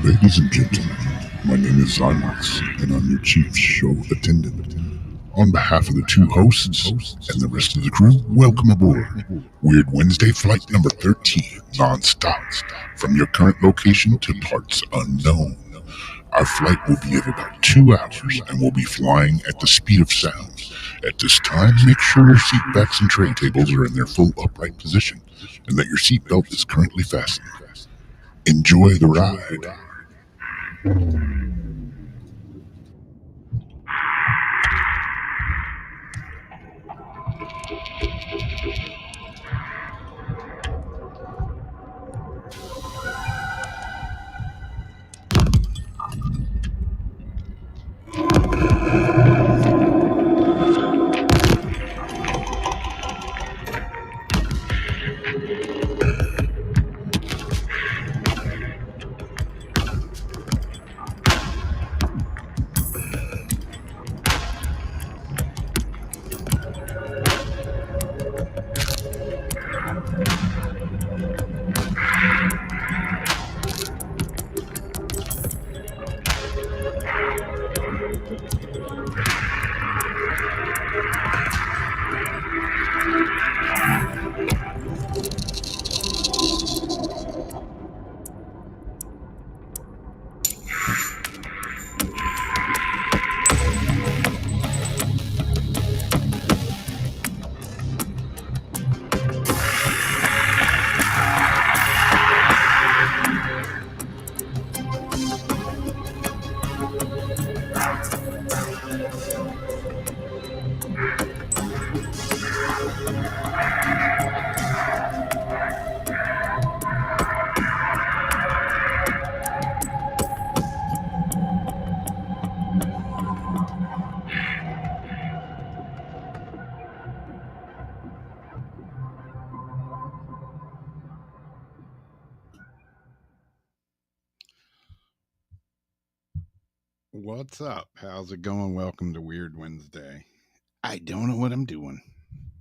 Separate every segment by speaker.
Speaker 1: Ladies and gentlemen, my name is Zymox, and I'm your chief show attendant. On behalf of the two hosts and the rest of the crew, welcome aboard Weird Wednesday Flight number 13, non-stop, from your current location to parts unknown. Our flight will be of about 2 hours, and we'll be flying at the speed of sound. At this time, make sure your seat backs and tray tables are in their full upright position, and that your seatbelt is currently fastened. Enjoy the ride.
Speaker 2: What's up? How's it going? Welcome to Weird Wednesday. I don't know what I'm doing.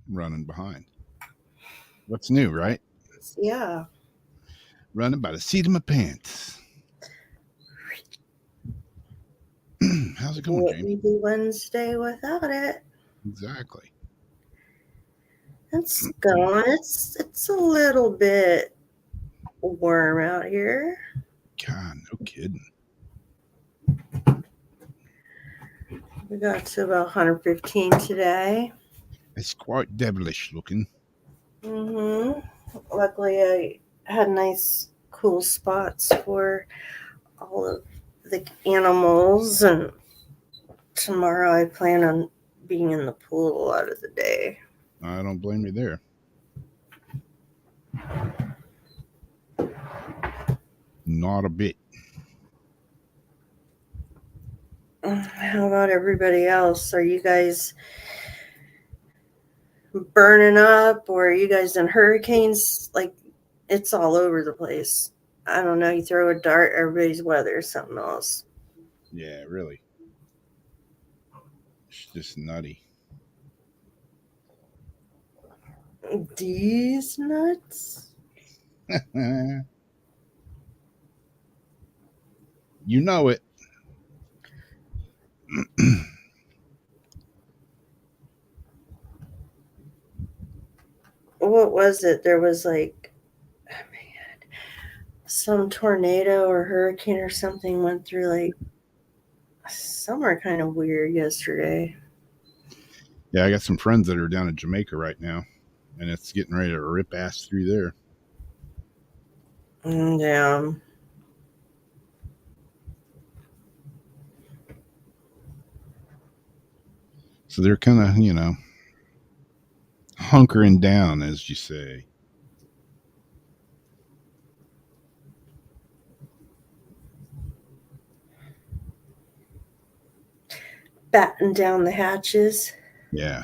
Speaker 2: Running behind. What's new, right?
Speaker 3: Yeah.
Speaker 2: Running by the seat of my pants. How's it going, James?
Speaker 3: Wouldn't be Wednesday without it.
Speaker 2: Exactly.
Speaker 3: It's going. It's a little bit warm out here.
Speaker 2: God, no kidding.
Speaker 3: We got to about 115 today.
Speaker 2: It's quite devilish looking.
Speaker 3: Luckily, I had nice, cool spots for all of the animals, and tomorrow I plan on being in the pool a lot of the day.
Speaker 2: I don't blame you there. Not a bit.
Speaker 3: How about everybody else? Are you guys burning up, or are you guys in hurricanes? Like, it's all over the place. I don't know. You throw a dart, everybody's weather is something else.
Speaker 2: Yeah, really. It's just nutty.
Speaker 3: These nuts?
Speaker 2: You know it.
Speaker 3: What was it? There was like, some tornado or hurricane or something went through like somewhere kind of weird yesterday.
Speaker 2: Yeah, I got some friends that are down in Jamaica right now, and it's getting ready to rip ass through there.
Speaker 3: Yeah.
Speaker 2: So they're kind of, hunkering down, as you say.
Speaker 3: Batten down the hatches.
Speaker 2: Yeah.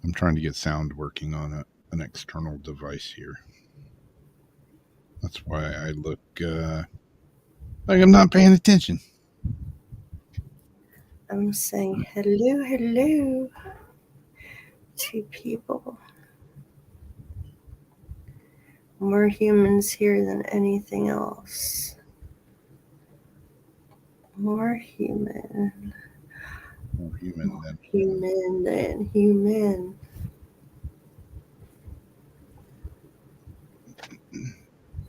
Speaker 2: I'm trying to get sound working on an external device here. That's why I look like I'm not paying attention.
Speaker 3: I'm saying hello to people. More humans here than anything else. More human.
Speaker 2: More human than
Speaker 3: Human than human.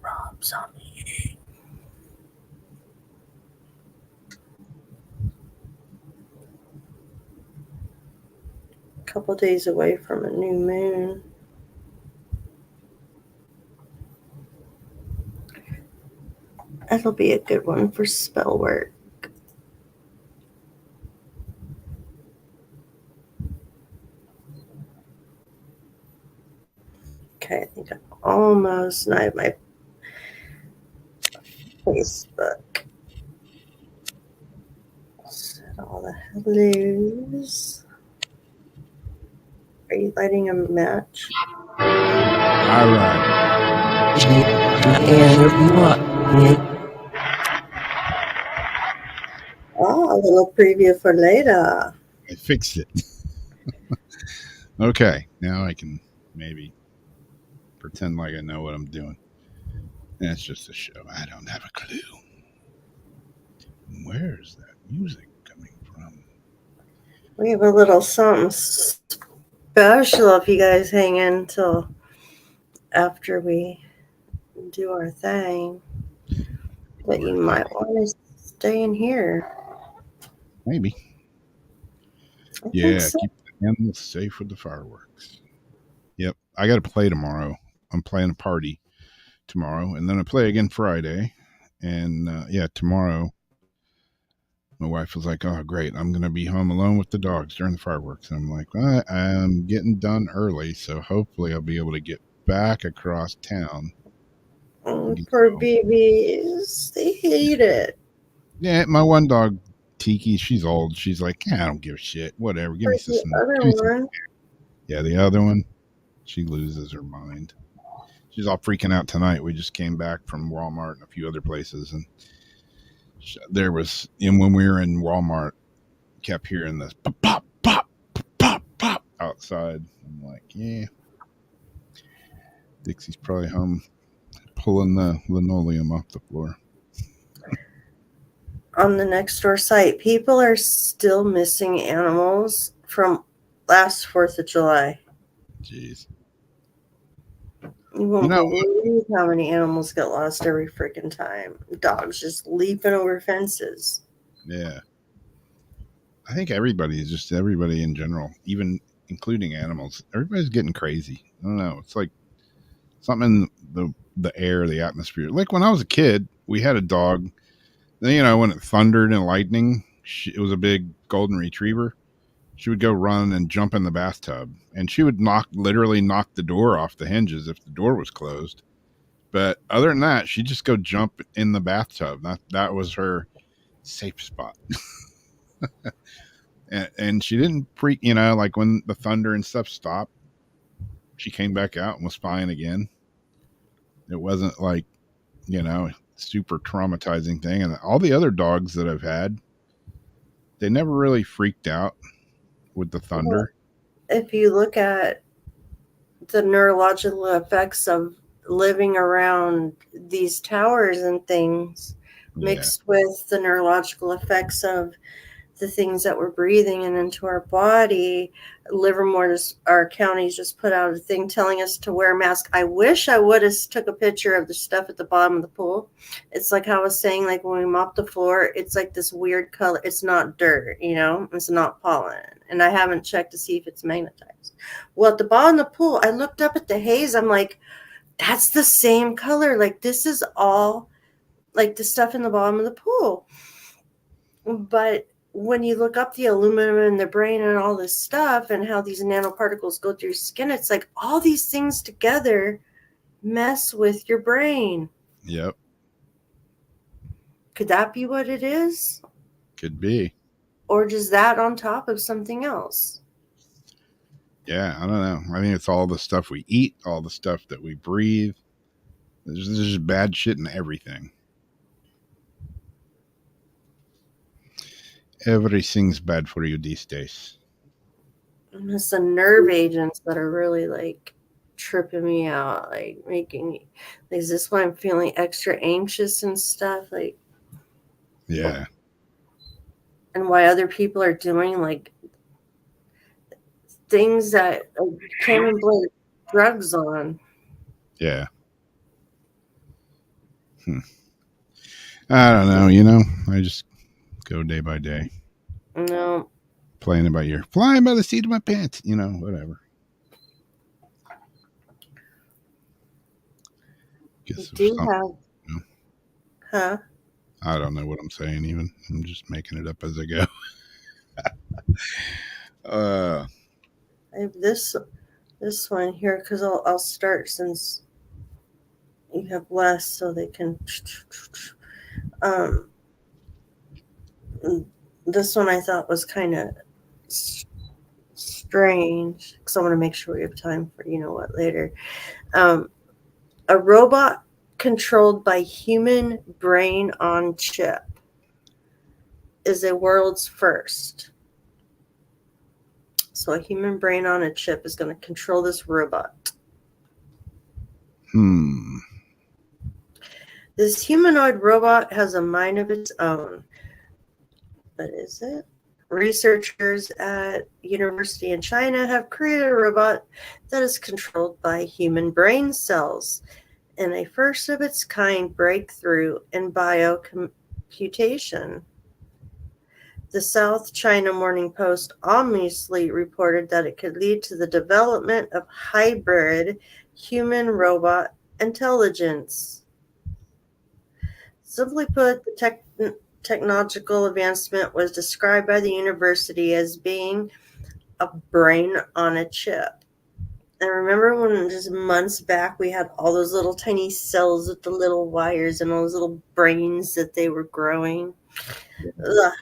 Speaker 3: Rob Zombie. A couple days away from a new moon. That'll be a good one for spell work. Okay, I think I'm almost. And I have my Facebook. Set all the hellos. Are you lighting a match?
Speaker 2: all right.
Speaker 3: Oh, a little preview for later.
Speaker 2: I fixed it. Okay, now I can maybe pretend like I know what I'm doing. And it's just a show. I don't have a clue. Where's that music coming from?
Speaker 3: We have a little something special if you guys hang in till after we do our thing. But you might want to stay in here.
Speaker 2: Maybe.
Speaker 3: I think
Speaker 2: Yeah,
Speaker 3: so.
Speaker 2: keep the animals safe with the fireworks. Yep, I got to play tomorrow. I'm playing a party tomorrow, and then I play again Friday. And yeah, tomorrow, my wife was like, "Oh, great! I'm gonna be home alone with the dogs during the fireworks." And I'm like, well, "I'm getting done early, so hopefully I'll be able to get back across town."
Speaker 3: For
Speaker 2: So,
Speaker 3: BBs, they hate it.
Speaker 2: yeah, my one dog, Tiki, she's old. She's like, I don't give a shit. Whatever. Give
Speaker 3: For
Speaker 2: me
Speaker 3: the
Speaker 2: some.
Speaker 3: other
Speaker 2: Give me some.
Speaker 3: one,
Speaker 2: Yeah, the other one, she loses her mind. She's all freaking out tonight. We just came back from Walmart and a few other places, and there was, and when we were in Walmart, kept hearing this pop, pop, pop, pop, pop outside. I'm like, yeah, Dixie's probably home pulling the linoleum off the floor.
Speaker 3: on the next door site, people are still missing animals from last 4th of July.
Speaker 2: Jeez.
Speaker 3: You won't
Speaker 2: You know,
Speaker 3: believe how many animals get lost every freaking time. Dogs just leaping over fences.
Speaker 2: yeah. I think everybody is just everybody in general, even including animals. Everybody's getting crazy. I don't know. It's like something in the air, the atmosphere. Like when I was a kid, we had a dog. Then when it thundered and lightning, it was a big golden retriever. She would go run and jump in the bathtub, and she would literally knock the door off the hinges if the door was closed. But other than that, she'd just go jump in the bathtub. That was her safe spot. And she didn't freak, like when the thunder and stuff stopped, she came back out and was fine again. It wasn't like, super traumatizing thing. And all the other dogs that I've had, they never really freaked out with the
Speaker 3: Well,
Speaker 2: thunder.
Speaker 3: if you look at the neurological effects of living around these towers and things,
Speaker 2: Yeah.
Speaker 3: mixed with the neurological effects of the things that we're breathing in into our body. Livermore, our counties just put out a thing telling us to wear a mask. I wish I would have took a picture of the stuff at the bottom of the pool. It's like how I was saying, like when we mop the floor, it's like this weird color. It's not dirt, it's not pollen. And I haven't checked to see if it's magnetized. Well, at the bottom of the pool, I looked up at the haze. I'm like, that's the same color. Like this is all like the stuff in the bottom of the pool. But when you look up the aluminum in the brain and all this stuff and how these nanoparticles go through your skin, it's like all these things together mess with your brain.
Speaker 2: Yep.
Speaker 3: Could that be what it is?
Speaker 2: Could be.
Speaker 3: Or just that on top of something else?
Speaker 2: Yeah, I don't know. I think it's all the stuff we eat, all the stuff that we breathe. There's just bad shit in everything. Everything's bad for you these days.
Speaker 3: And it's the nerve agents that are really like tripping me out, like making me. Is this why I'm feeling extra anxious and stuff? Like,
Speaker 2: Yeah.
Speaker 3: and why other people are doing like things that I can't even blame drugs on.
Speaker 2: Yeah. I don't know. I just go day by day.
Speaker 3: No,
Speaker 2: Playing by ear. Flying by the seat of my pants. Whatever. Guess
Speaker 3: you do have, huh?
Speaker 2: I don't know what I'm saying even. I'm just making it up as I go.
Speaker 3: I have this one here because I'll start since you have less, so they can. This one I thought was kind of strange because I want to make sure we have time for what later. A robot controlled by human brain on chip is a world's first. So a human brain on a chip is going to control this robot. This humanoid robot has a mind of its own. But is it? Researchers at university in China have created a robot that is controlled by human brain cells in a first of its kind breakthrough in biocomputation. The South China Morning Post ominously reported that it could lead to the development of hybrid human-robot intelligence. Simply put, the technological advancement was described by the university as being a brain on a chip. And remember when just months back we had all those little tiny cells with the little wires and all those little brains that they were growing? Ugh.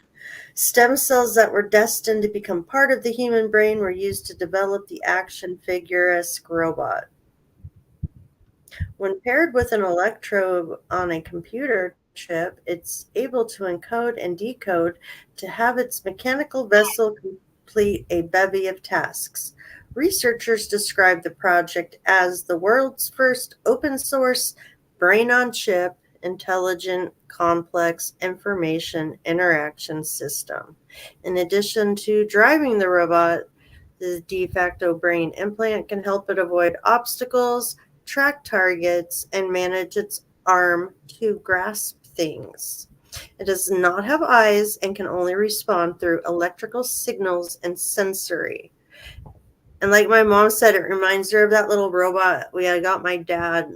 Speaker 3: Stem cells that were destined to become part of the human brain were used to develop the action figure-esque robot. When paired with an electrode on a computer chip, it's able to encode and decode to have its mechanical vessel complete a bevy of tasks. Researchers describe the project as the world's first open-source brain-on-chip intelligent complex information interaction system. In addition to driving the robot, the de facto brain implant can help it avoid obstacles, track targets, and manage its arm to grasp things. It does not have eyes and can only respond through electrical signals and sensory. And like my mom said, it reminds her of that little robot we had got my dad,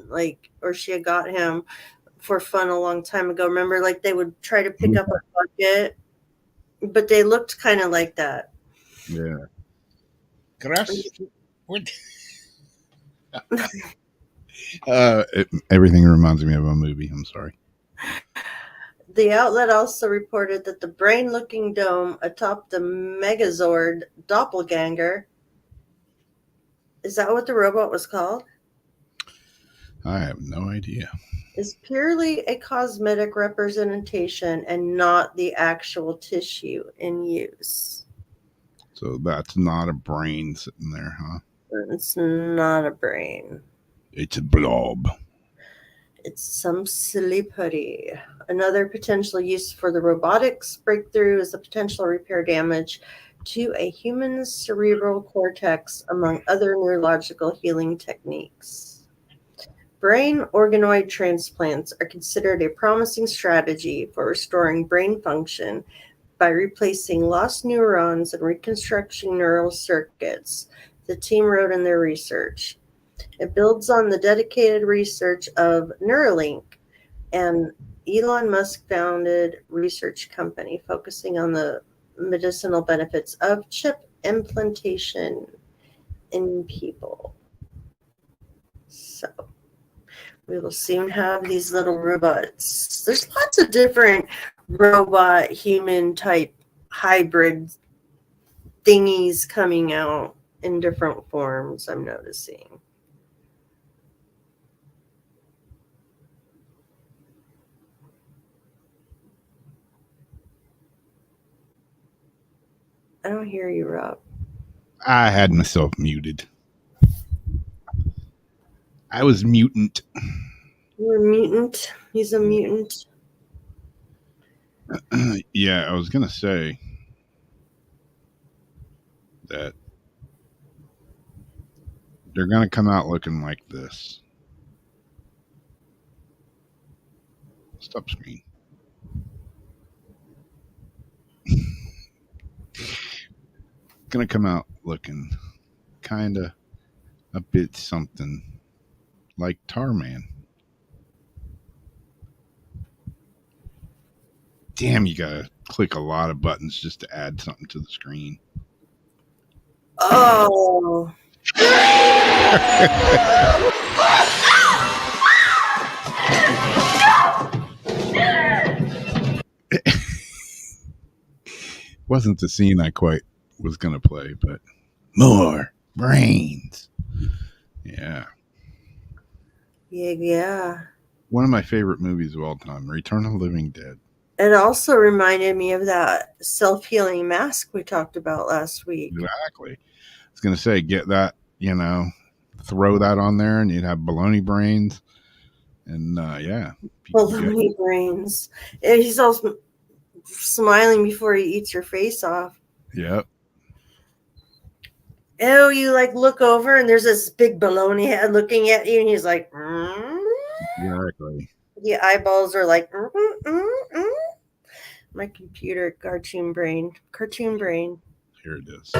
Speaker 3: or she had got him for fun a long time ago. Remember, they would try to pick up a bucket, but they looked kind of like that.
Speaker 2: Yeah. Grass. Everything reminds me of a movie. I'm sorry.
Speaker 3: The outlet also reported that the brain-looking dome atop the Megazord doppelganger, is that what the robot was called?
Speaker 2: I have no idea.
Speaker 3: Is purely a cosmetic representation and not the actual tissue in use.
Speaker 2: So that's not a brain sitting there, huh?
Speaker 3: It's not a brain.
Speaker 2: It's a blob.
Speaker 3: It's some silly putty. Another potential use for the robotics breakthrough is the potential repair damage to a human's cerebral cortex, among other neurological healing techniques. Brain organoid transplants are considered a promising strategy for restoring brain function by replacing lost neurons and reconstructing neural circuits, the team wrote in their research. It builds on the dedicated research of Neuralink, an Elon Musk-founded research company focusing on the medicinal benefits of chip implantation in people. So we will soon have these little robots. There's lots of different robot human type hybrid thingies coming out in different forms, I'm noticing. I don't hear you, Rob.
Speaker 2: I had myself muted. I was mutant.
Speaker 3: You're a mutant. He's a mutant.
Speaker 2: Yeah, I was gonna say that they're gonna come out looking like this. Stop screen. Gonna come out looking kinda a bit something like Tarman. Damn, you gotta click a lot of buttons just to add something to the screen.
Speaker 3: Oh.
Speaker 2: Wasn't the scene I quite was gonna play, but more brains. Yeah.
Speaker 3: Yeah.
Speaker 2: One of my favorite movies of all time, Return of the Living Dead.
Speaker 3: It also reminded me of that self-healing mask we talked about last week.
Speaker 2: Exactly. I was gonna say, get that, throw that on there, and you'd have baloney brains, and yeah,
Speaker 3: Baloney brains. And he's all smiling before he eats your face off.
Speaker 2: Yep.
Speaker 3: Oh, you like look over and there's this big baloney head looking at you, and he's like,
Speaker 2: Exactly.
Speaker 3: The eyeballs are like, My computer, cartoon brain.
Speaker 2: Here it is.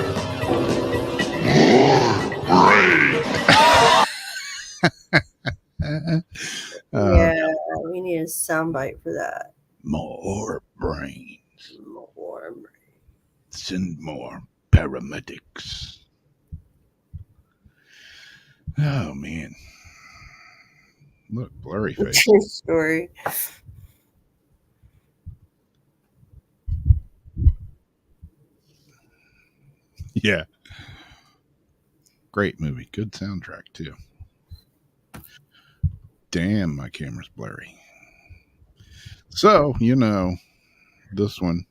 Speaker 3: Yeah, we need a soundbite for that.
Speaker 2: More brains.
Speaker 3: More brains.
Speaker 2: Send more paramedics. Oh man. Look, blurry face.
Speaker 3: True story.
Speaker 2: Yeah. Great movie. Good soundtrack too. Damn, my camera's blurry. So, this one.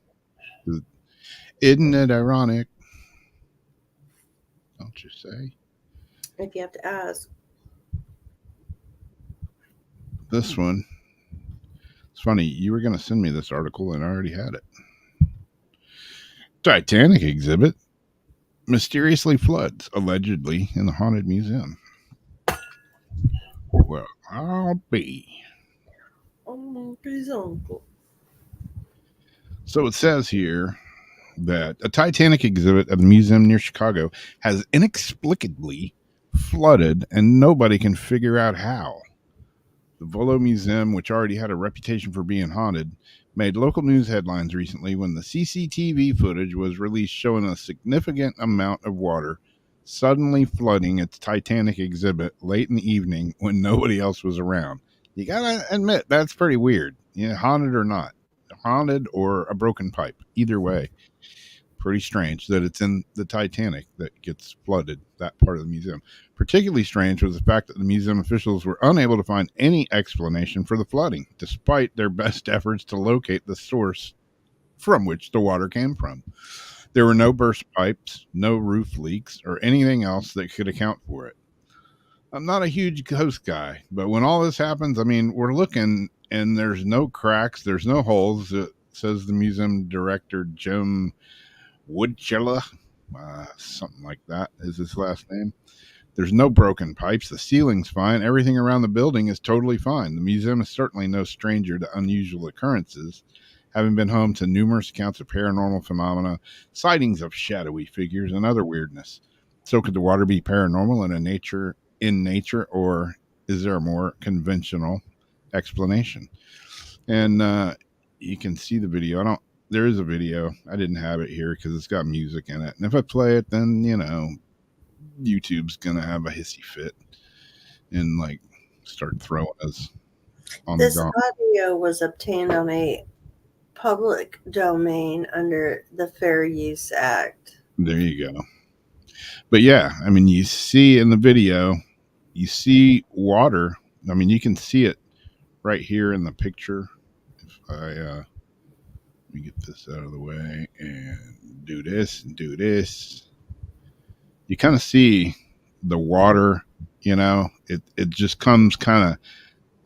Speaker 2: Isn't it ironic? Don't you say?
Speaker 3: If you have to ask.
Speaker 2: This one. It's funny. You were going to send me this article and I already had it. Titanic exhibit mysteriously floods, allegedly, in the haunted museum. Well, I'll be.
Speaker 3: His uncle.
Speaker 2: So it says here that a Titanic exhibit at the museum near Chicago has inexplicably flooded and nobody can figure out how. The Volo Museum, which already had a reputation for being haunted, made local news headlines recently when the CCTV footage was released showing a significant amount of water suddenly flooding its Titanic exhibit late in the evening when nobody else was around. You gotta admit, that's pretty weird. Haunted or not. Haunted or a broken pipe. Either way. Pretty strange that it's in the Titanic that gets flooded, that part of the museum. Particularly strange was the fact that the museum officials were unable to find any explanation for the flooding, despite their best efforts to locate the source from which the water came from. There were no burst pipes, no roof leaks, or anything else that could account for it. I'm not a huge ghost guy, but when all this happens, we're looking and there's no cracks, there's no holes, says the museum director, Jim Woodchilla, something like that is his last name. There's no broken pipes. The ceiling's fine. Everything around the building is totally fine. The museum is certainly no stranger to unusual occurrences, having been home to numerous accounts of paranormal phenomena, sightings of shadowy figures, and other weirdness. So could the water be paranormal in nature, or is there a more conventional explanation? And you can see the video. There is a video. I didn't have it here because it's got music in it. And if I play it, then, YouTube's going to have a hissy fit and start throwing us on
Speaker 3: This
Speaker 2: the gauntlet.
Speaker 3: audio was obtained on a public domain under the Fair Use Act.
Speaker 2: There you go. But yeah, you see in the video, you see water. You can see it right here in the picture. If I, let me get this out of the way and do this. You kind of see the water it just comes kind of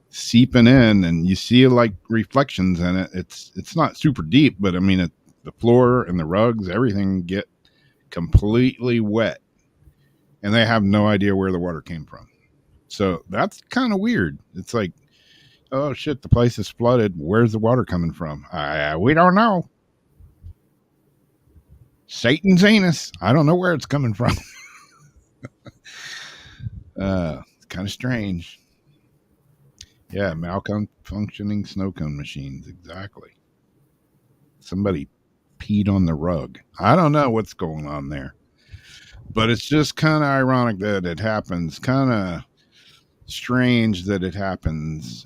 Speaker 2: seeping in, and you see like reflections in it. It's not super deep, but I mean, the floor and the rugs, everything get completely wet, and they have no idea where the water came from. So that's kind of weird. It's like, oh shit, the place is flooded. Where's the water coming from? We don't know. Satan's anus. I don't know where it's coming from. It's kind of strange. Yeah, malfunctioning snow cone machines. Exactly. Somebody peed on the rug. I don't know what's going on there, but it's just kind of ironic that it happens. Kind of strange that it happens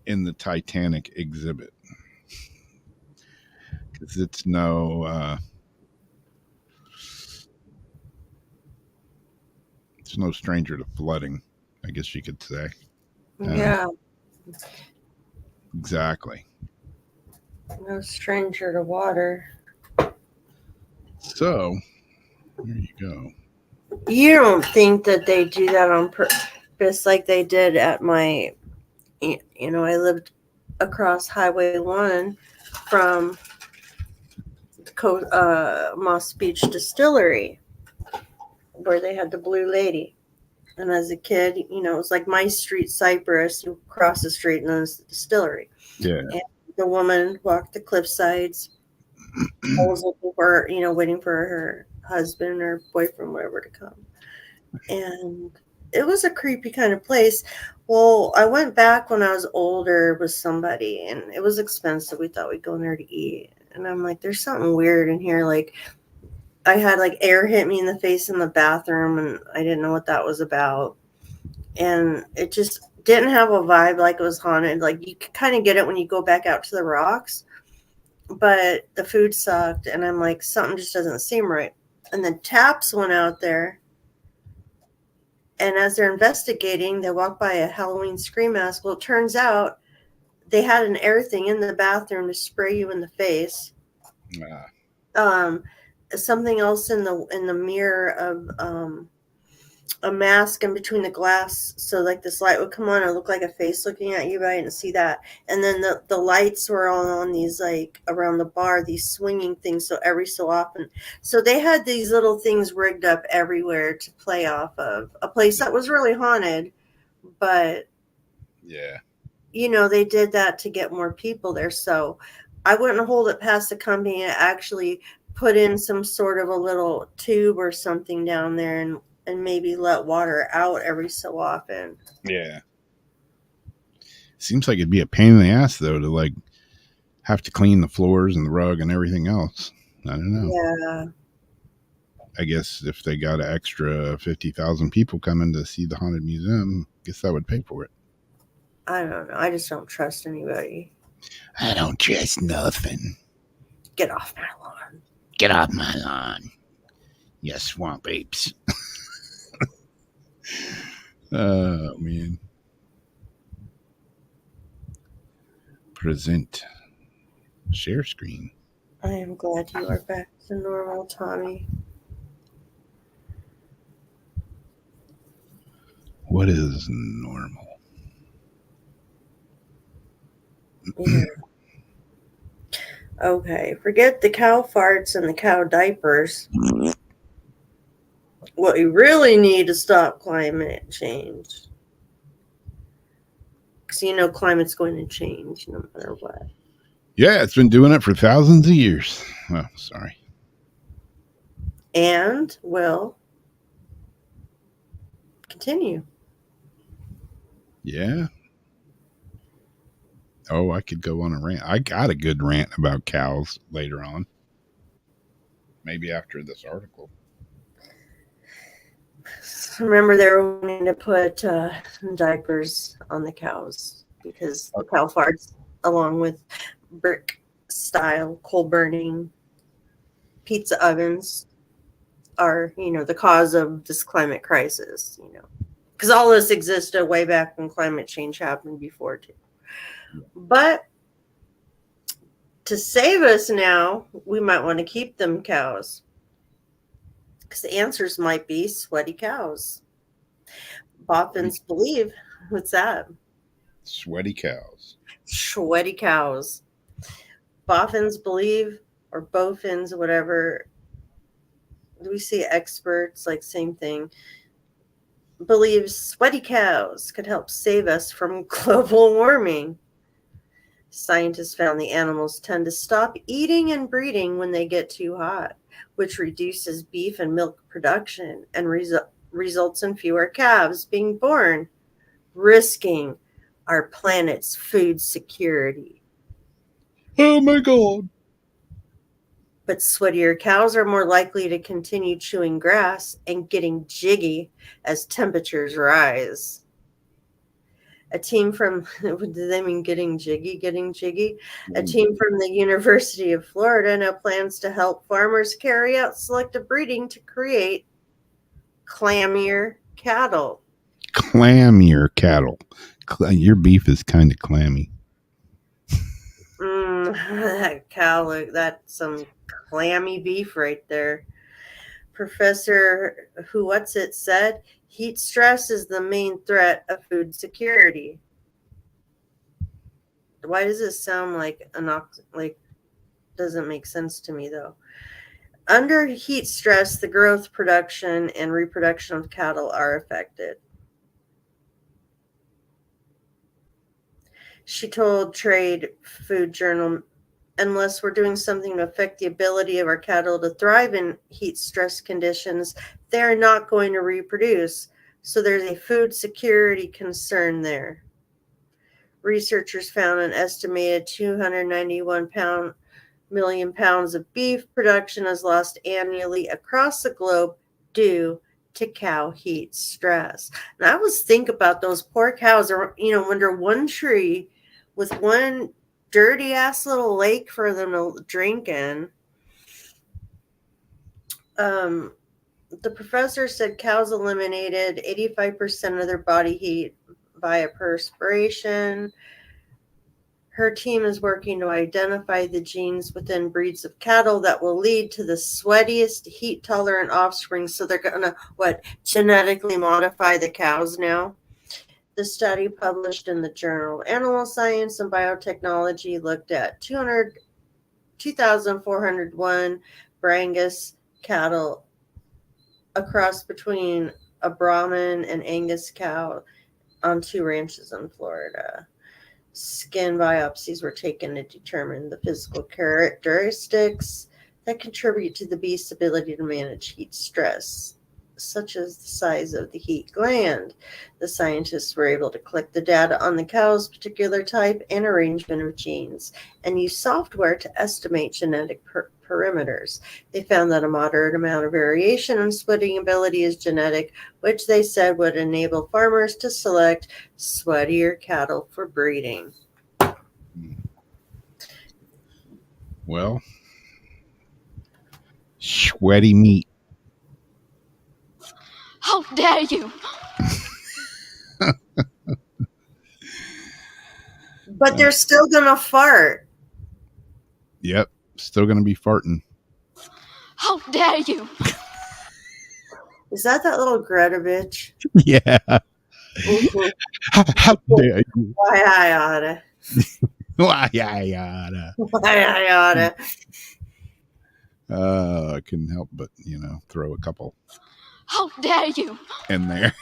Speaker 2: in the Titanic exhibit, because it's no stranger to flooding, I guess you could say.
Speaker 3: Yeah.
Speaker 2: Exactly.
Speaker 3: No stranger to water.
Speaker 2: So there you go.
Speaker 3: You don't think that they do that on purpose like they did at my, I lived across Highway 1 from Moss Beach Distillery, where they had the Blue Lady. And as a kid, it was like my street, Cypress. You cross the street, and then it's the distillery.
Speaker 2: Yeah.
Speaker 3: And the woman walked the cliff sides, waiting for her husband or boyfriend, whatever, to come. And it was a creepy kind of place. Well, I went back when I was older with somebody, and it was expensive. We thought we'd go in there to eat. And I'm like, there's something weird in here. Like, I had like air hit me in the face in the bathroom, and I didn't know what that was about. And it just didn't have a vibe like it was haunted. Like, you could kind of get it when you go back out to the rocks, but the food sucked, and I'm like, something just doesn't seem right. And then Taps went out there, and as they're investigating, they walk by a Halloween scream mask. Well, it turns out they had an air thing in the bathroom to spray you in the face. Something else in the mirror of a mask in between the glass, so like this light would come on and look like a face looking at you, but I didn't see that. And then the lights were all on these, like, around the bar, these swinging things, so every so often. So they had these little things rigged up everywhere to play off of a place that was really haunted, but
Speaker 2: yeah,
Speaker 3: they did that to get more people there. So I wouldn't hold it past the company to actually put in some sort of a little tube or something down there and maybe let water out every so often.
Speaker 2: Yeah. Seems like it'd be a pain in the ass, though, to like have to clean the floors and the rug and everything else. I don't know.
Speaker 3: Yeah.
Speaker 2: I guess if they got an extra 50,000 people coming to see the haunted museum, I guess that would pay for it.
Speaker 3: I don't know. I just don't trust anybody.
Speaker 2: I don't trust nothing.
Speaker 3: Get off my lawn.
Speaker 2: Get off my lawn. You swamp apes. Oh, man. Present. Share screen.
Speaker 3: I am glad you are back to normal, Tommy.
Speaker 2: What is normal?
Speaker 3: Yeah. Okay, forget the cow farts and the cow diapers. What we really need to stop climate change. Because climate's going to change no matter what.
Speaker 2: Yeah, it's been doing it for thousands of years. Oh, sorry.
Speaker 3: And will continue.
Speaker 2: Yeah. Oh, I could go on a rant. I got a good rant about cows later on. Maybe after this article.
Speaker 3: Remember, they were wanting to put diapers on the cows because the cow farts, along with brick style coal burning pizza ovens, are the cause of this climate crisis. Because all this existed way back when climate change happened before too. But to save us now, we might want to keep them cows. Because the answers might be sweaty cows. Boffins believe. What's that?
Speaker 2: Sweaty cows.
Speaker 3: Sweaty cows. Boffins believe, or bofins, whatever. We see experts, like same thing, believes sweaty cows could help save us from global warming. Scientists found the animals tend to stop eating and breeding when they get too hot, which reduces beef and milk production and results in fewer calves being born, risking our planet's food security.
Speaker 2: Oh my God.
Speaker 3: But sweatier cows are more likely to continue chewing grass and getting jiggy as temperatures rise. A team from, do they mean getting jiggy? A team from the University of Florida now plans to help farmers carry out selective breeding to create clammier cattle.
Speaker 2: Clammier cattle. Your beef is kind of clammy.
Speaker 3: That cow, that's some clammy beef right there. Professor Who-What's-It said, heat stress is the main threat of food security. Why does this sound like doesn't make sense to me though? Under heat stress, the growth, production, and reproduction of cattle are affected. She told Trade Food Journal, unless we're doing something to affect the ability of our cattle to thrive in heat stress conditions, they're not going to reproduce. So there's a food security concern there. Researchers found an estimated 291 million pounds of beef production is lost annually across the globe due to cow heat stress. And I always think about those poor cows, under one tree with one dirty ass little lake for them to drink in. The professor said cows eliminated 85% of their body heat via perspiration. Her team is working to identify the genes within breeds of cattle that will lead to the sweatiest, heat-tolerant offspring. So they're going to, genetically modify the cows now? The study published in the journal Animal Science and Biotechnology looked at 2,401 Brangus cattle, a cross between a Brahman and Angus cow, on 2 ranches in Florida. Skin biopsies were taken to determine the physical characteristics that contribute to the beast's ability to manage heat stress, such as the size of the heat gland. The scientists were able to collect the data on the cow's particular type and arrangement of genes and use software to estimate genetic parameters. They found that a moderate amount of variation in sweating ability is genetic, which they said would enable farmers to select sweatier cattle for breeding.
Speaker 2: Well, sweaty meat.
Speaker 4: How dare you!
Speaker 3: But they're still gonna fart.
Speaker 2: Yep, still gonna be farting.
Speaker 4: How dare you!
Speaker 3: Is that little Greta bitch?
Speaker 2: Yeah. How dare you?
Speaker 3: Why I oughta.
Speaker 2: Why I oughta.
Speaker 3: Why I oughta.
Speaker 2: I couldn't help but, throw a couple.
Speaker 4: How dare you!
Speaker 2: In there.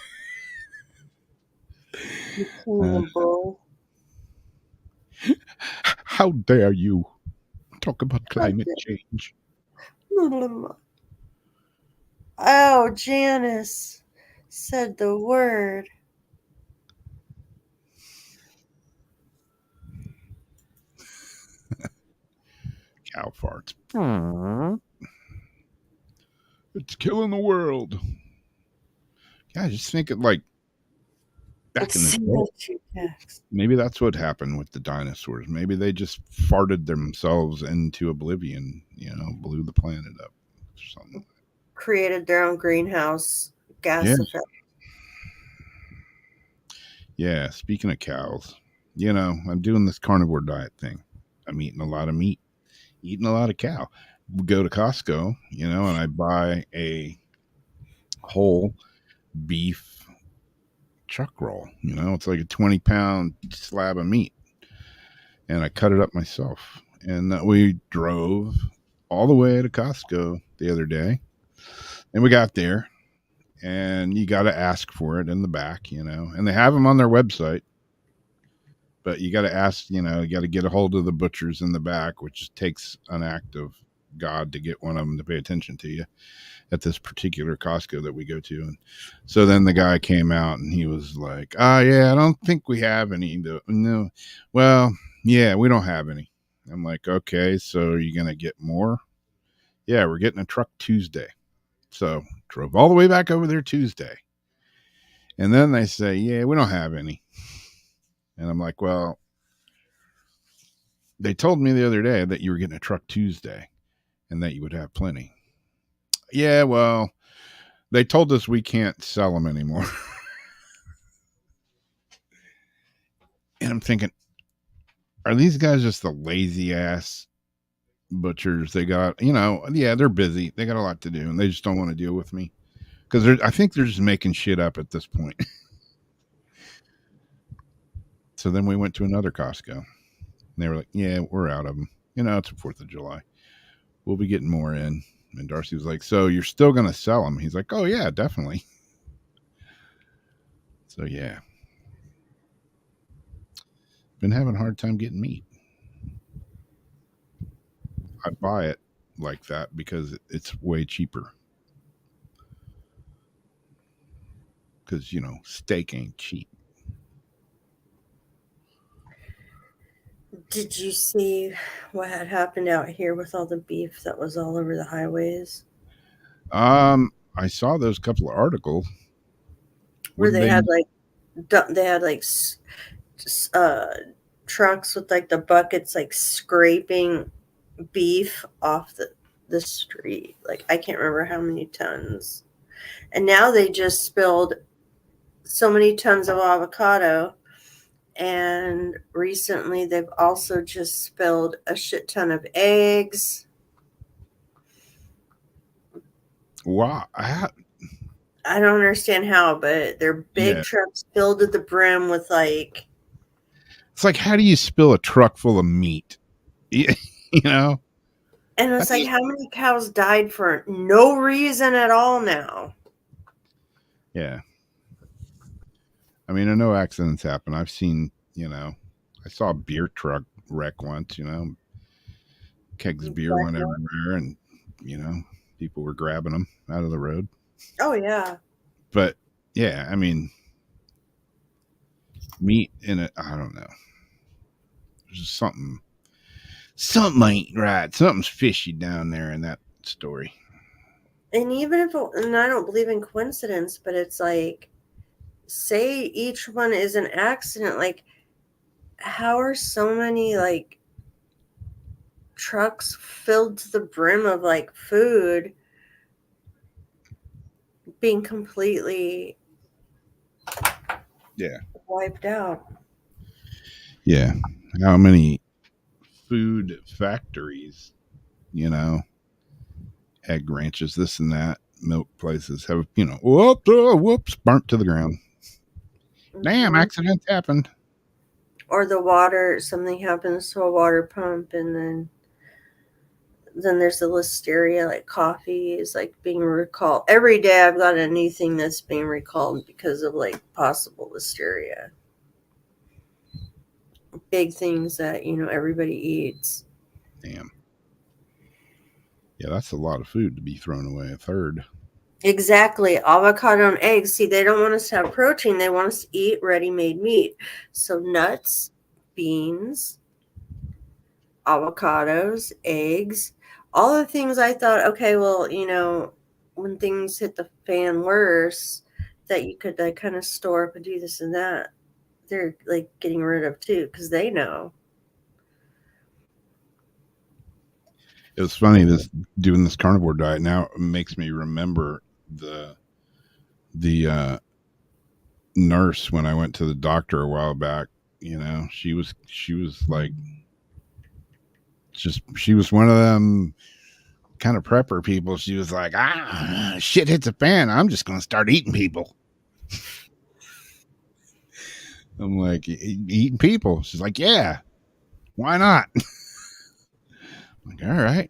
Speaker 2: How dare you talk about climate change?
Speaker 3: Oh, Janice said the word.
Speaker 2: Cow farts. It's killing the world. Yeah, I just think it back in the day. Maybe that's what happened with the dinosaurs. Maybe they just farted themselves into oblivion, blew the planet up or something.
Speaker 3: Created their own greenhouse gas effect.
Speaker 2: Yeah, speaking of cows, I'm doing this carnivore diet thing. I'm eating a lot of meat, eating a lot of cow. We go to Costco, and I buy a whole beef chuck roll. It's like a 20-pound slab of meat. And I cut it up myself. And we drove all the way to Costco the other day. And we got there. And you got to ask for it in the back, And they have them on their website. But you got to ask, you got to get a hold of the butchers in the back, which takes an act of God to get one of them to pay attention to you at this particular Costco that we go to. And so then the guy came out and he was like, yeah, I don't think we have any. No. Well, yeah, we don't have any. I'm like, okay, so are you going to get more? Yeah, we're getting a truck Tuesday. So drove all the way back over there Tuesday. And then they say, yeah, we don't have any. And I'm like, well, they told me the other day that you were getting a truck Tuesday and that you would have plenty. Yeah, well, they told us we can't sell them anymore. And I'm thinking, are these guys just the lazy ass butchers? They got, yeah, they're busy. They got a lot to do and they just don't want to deal with me. Because I think they're just making shit up at this point. So then we went to another Costco. And they were like, yeah, we're out of them. It's the 4th of July. We'll be getting more in. And Darcy was like, so you're still going to sell them? He's like, oh, yeah, definitely. So, yeah. Been having a hard time getting meat. I buy it like that because it's way cheaper. Because, steak ain't cheap.
Speaker 3: Did you see what had happened out here with all the beef that was all over the highways?
Speaker 2: I saw those couple of articles
Speaker 3: where they had trucks with like the buckets like scraping beef off the street. Like I can't remember how many tons. And now they just spilled so many tons of avocado. And recently they've also just spilled a shit ton of eggs.
Speaker 2: Wow.
Speaker 3: I don't understand how, but they're big trucks filled to the brim with like...
Speaker 2: It's like, how do you spill a truck full of meat?
Speaker 3: And it's like, how many cows died for no reason at all now?
Speaker 2: Yeah. I mean, I know accidents happen. I've seen, I saw a beer truck wreck once, kegs of beer went everywhere and, people were grabbing them out of the road.
Speaker 3: Oh, yeah.
Speaker 2: But, yeah, I mean, meat in it, I don't know. There's just something ain't right. Something's fishy down there in that story.
Speaker 3: And even if, and I don't believe in coincidence, but it's like, say each one is an accident, like, how are so many, like, trucks filled to the brim of, like, food being completely wiped out?
Speaker 2: Yeah. How many food factories, egg ranches, this and that, milk places have, whoops, burnt to the ground. Mm-hmm. Damn, accidents happened.
Speaker 3: Or the water, something happens to a water pump, and then there's the listeria, like coffee is like being recalled. Every day I've got a new thing that's being recalled because of like possible listeria. Big things that, everybody eats.
Speaker 2: Damn. Yeah, that's a lot of food to be thrown away. A third.
Speaker 3: Exactly. Avocado and eggs. See, they don't want us to have protein. They want us to eat ready-made meat. So nuts, beans, avocados, eggs, all the things I thought, okay, well, when things hit the fan worse, that you could like kind of store up and do this and that, they're like getting rid of too, because they know.
Speaker 2: It was funny, doing this carnivore diet now makes me remember the nurse when I went to the doctor a while back. She was like, she was one of them kind of prepper people. She was like, shit hits a fan, I'm just gonna start eating people. I'm like, eating people. She's like, yeah, why not? I'm like, all right,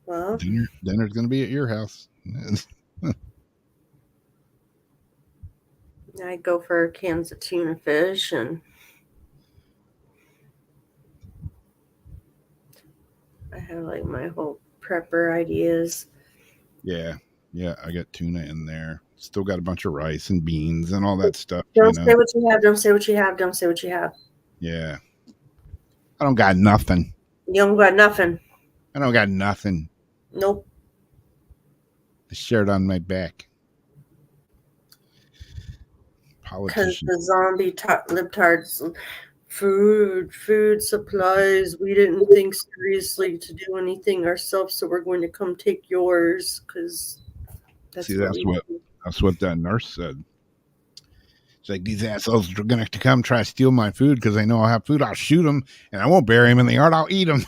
Speaker 3: Well,
Speaker 2: dinner's gonna be at your house.
Speaker 3: I go for cans of tuna fish and I have like my whole prepper ideas.
Speaker 2: Yeah, I got tuna in there. Still got a bunch of rice and beans and all that stuff.
Speaker 3: Don't say what you have. Don't say what you have. Don't say what you have.
Speaker 2: Yeah, I don't got nothing.
Speaker 3: You don't got nothing.
Speaker 2: I don't got nothing.
Speaker 3: Nope.
Speaker 2: The shirt on my back.
Speaker 3: Because
Speaker 2: Politician.
Speaker 3: the zombie libtards, food supplies. We didn't think seriously to do anything ourselves, so we're going to come take yours. Because
Speaker 2: See, that's what that nurse said. It's like, these assholes are going to come try to steal my food because they know I'll have food. I'll shoot them, and I won't bury them in the yard. I'll eat them.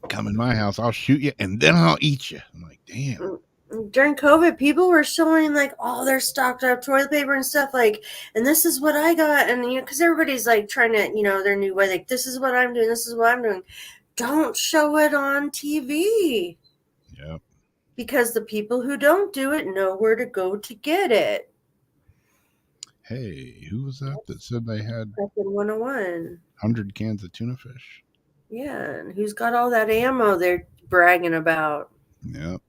Speaker 2: Come in my house, I'll shoot you, and then I'll eat you. I'm like, damn.
Speaker 3: During COVID, people were showing like all their stocked up toilet paper and stuff, like, and this is what I got, and because everybody's like trying to, their new way, like, this is what I'm doing, this is what I'm doing. Don't show it on TV.
Speaker 2: Yep.
Speaker 3: Because the people who don't do it know where to go to get it.
Speaker 2: Hey, who was that said they had
Speaker 3: 101?
Speaker 2: 100 cans of tuna fish?
Speaker 3: Yeah, and who's got all that ammo they're bragging about?
Speaker 2: Yep.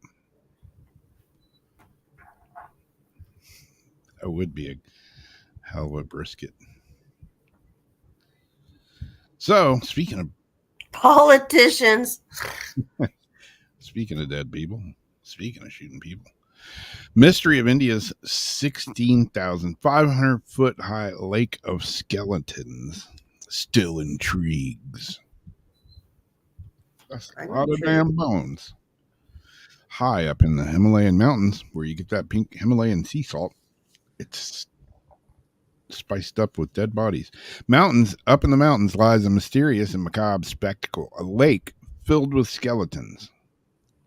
Speaker 2: That would be a hell of a brisket. So, speaking of
Speaker 3: politicians,
Speaker 2: speaking of dead people, speaking of shooting people, mystery of India's 16,500 foot high lake of skeletons still intrigues. That's a lot of damn bones. High up in the Himalayan mountains, where you get that pink Himalayan sea salt, it's spiced up with dead bodies. Up in the mountains lies a mysterious and macabre spectacle, a lake filled with skeletons.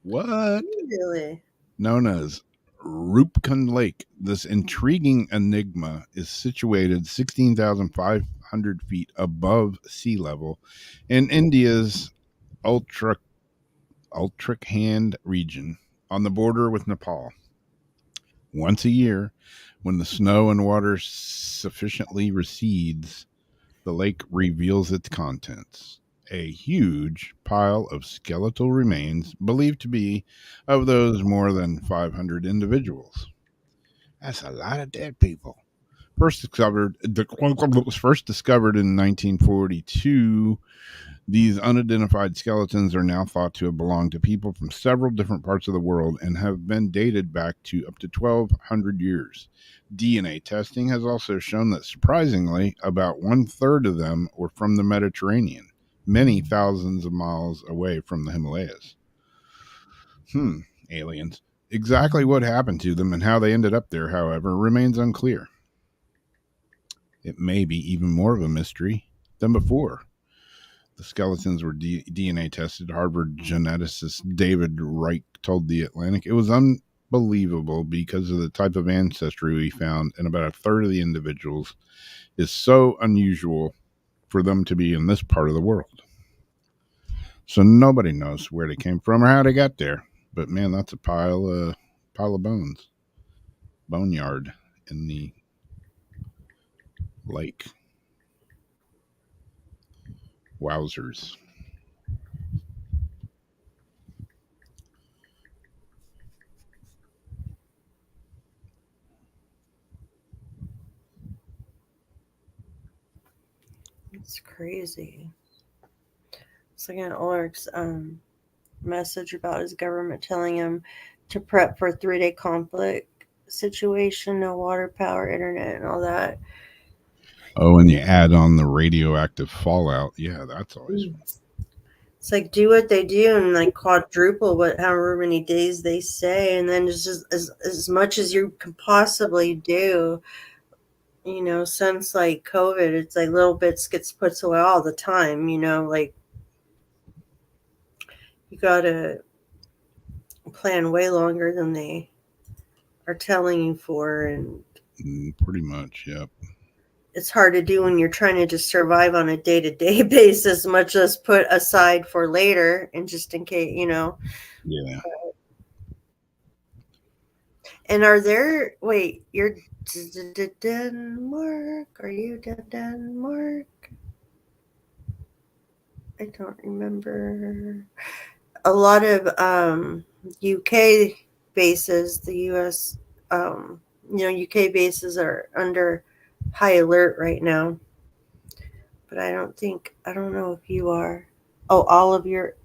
Speaker 2: What?
Speaker 3: Really?
Speaker 2: Known as Rupkund Lake, this intriguing enigma is situated 16,500 feet above sea level in India's Uttarakhand region on the border with Nepal. Once a year, when the snow and water sufficiently recedes, the lake reveals its contents. A huge pile of skeletal remains believed to be of those more than 500 individuals. That's a lot of dead people. First discovered in 1942, these unidentified skeletons are now thought to have belonged to people from several different parts of the world and have been dated back to up to 1,200 years. DNA testing has also shown that, surprisingly, about 1/3 of them were from the Mediterranean, many thousands of miles away from the Himalayas. Aliens. Exactly what happened to them and how they ended up there, however, remains unclear. It may be even more of a mystery than before. The skeletons were DNA tested. Harvard geneticist David Reich told The Atlantic it was unbelievable because of the type of ancestry we found, and about 1/3 of the individuals is so unusual for them to be in this part of the world. So nobody knows where they came from or how they got there. But man, that's a pile of bones. Boneyard in the lake. Wowzers.
Speaker 3: It's crazy. It's like an Ulrich's message about his government telling him to prep for a 3-day conflict situation, no water, power, internet, and all that.
Speaker 2: Oh, and you add on the radioactive fallout. Yeah, that's always fun.
Speaker 3: It's like, do what they do and like quadruple however many days they say, and then just as much as you can possibly do. Since like COVID, it's like little bits gets put away all the time. Like you gotta plan way longer than they are telling you for, and
Speaker 2: Pretty much, yep.
Speaker 3: it's hard to do when you're trying to just survive on a day-to-day basis, much less put aside for later and just in case,
Speaker 2: Yeah.
Speaker 3: And are there, wait, you're Denmark? Are you Denmark? I don't remember. A lot of UK bases, the US, UK bases are under high alert right now. But I don't know if you are. Oh, all of your.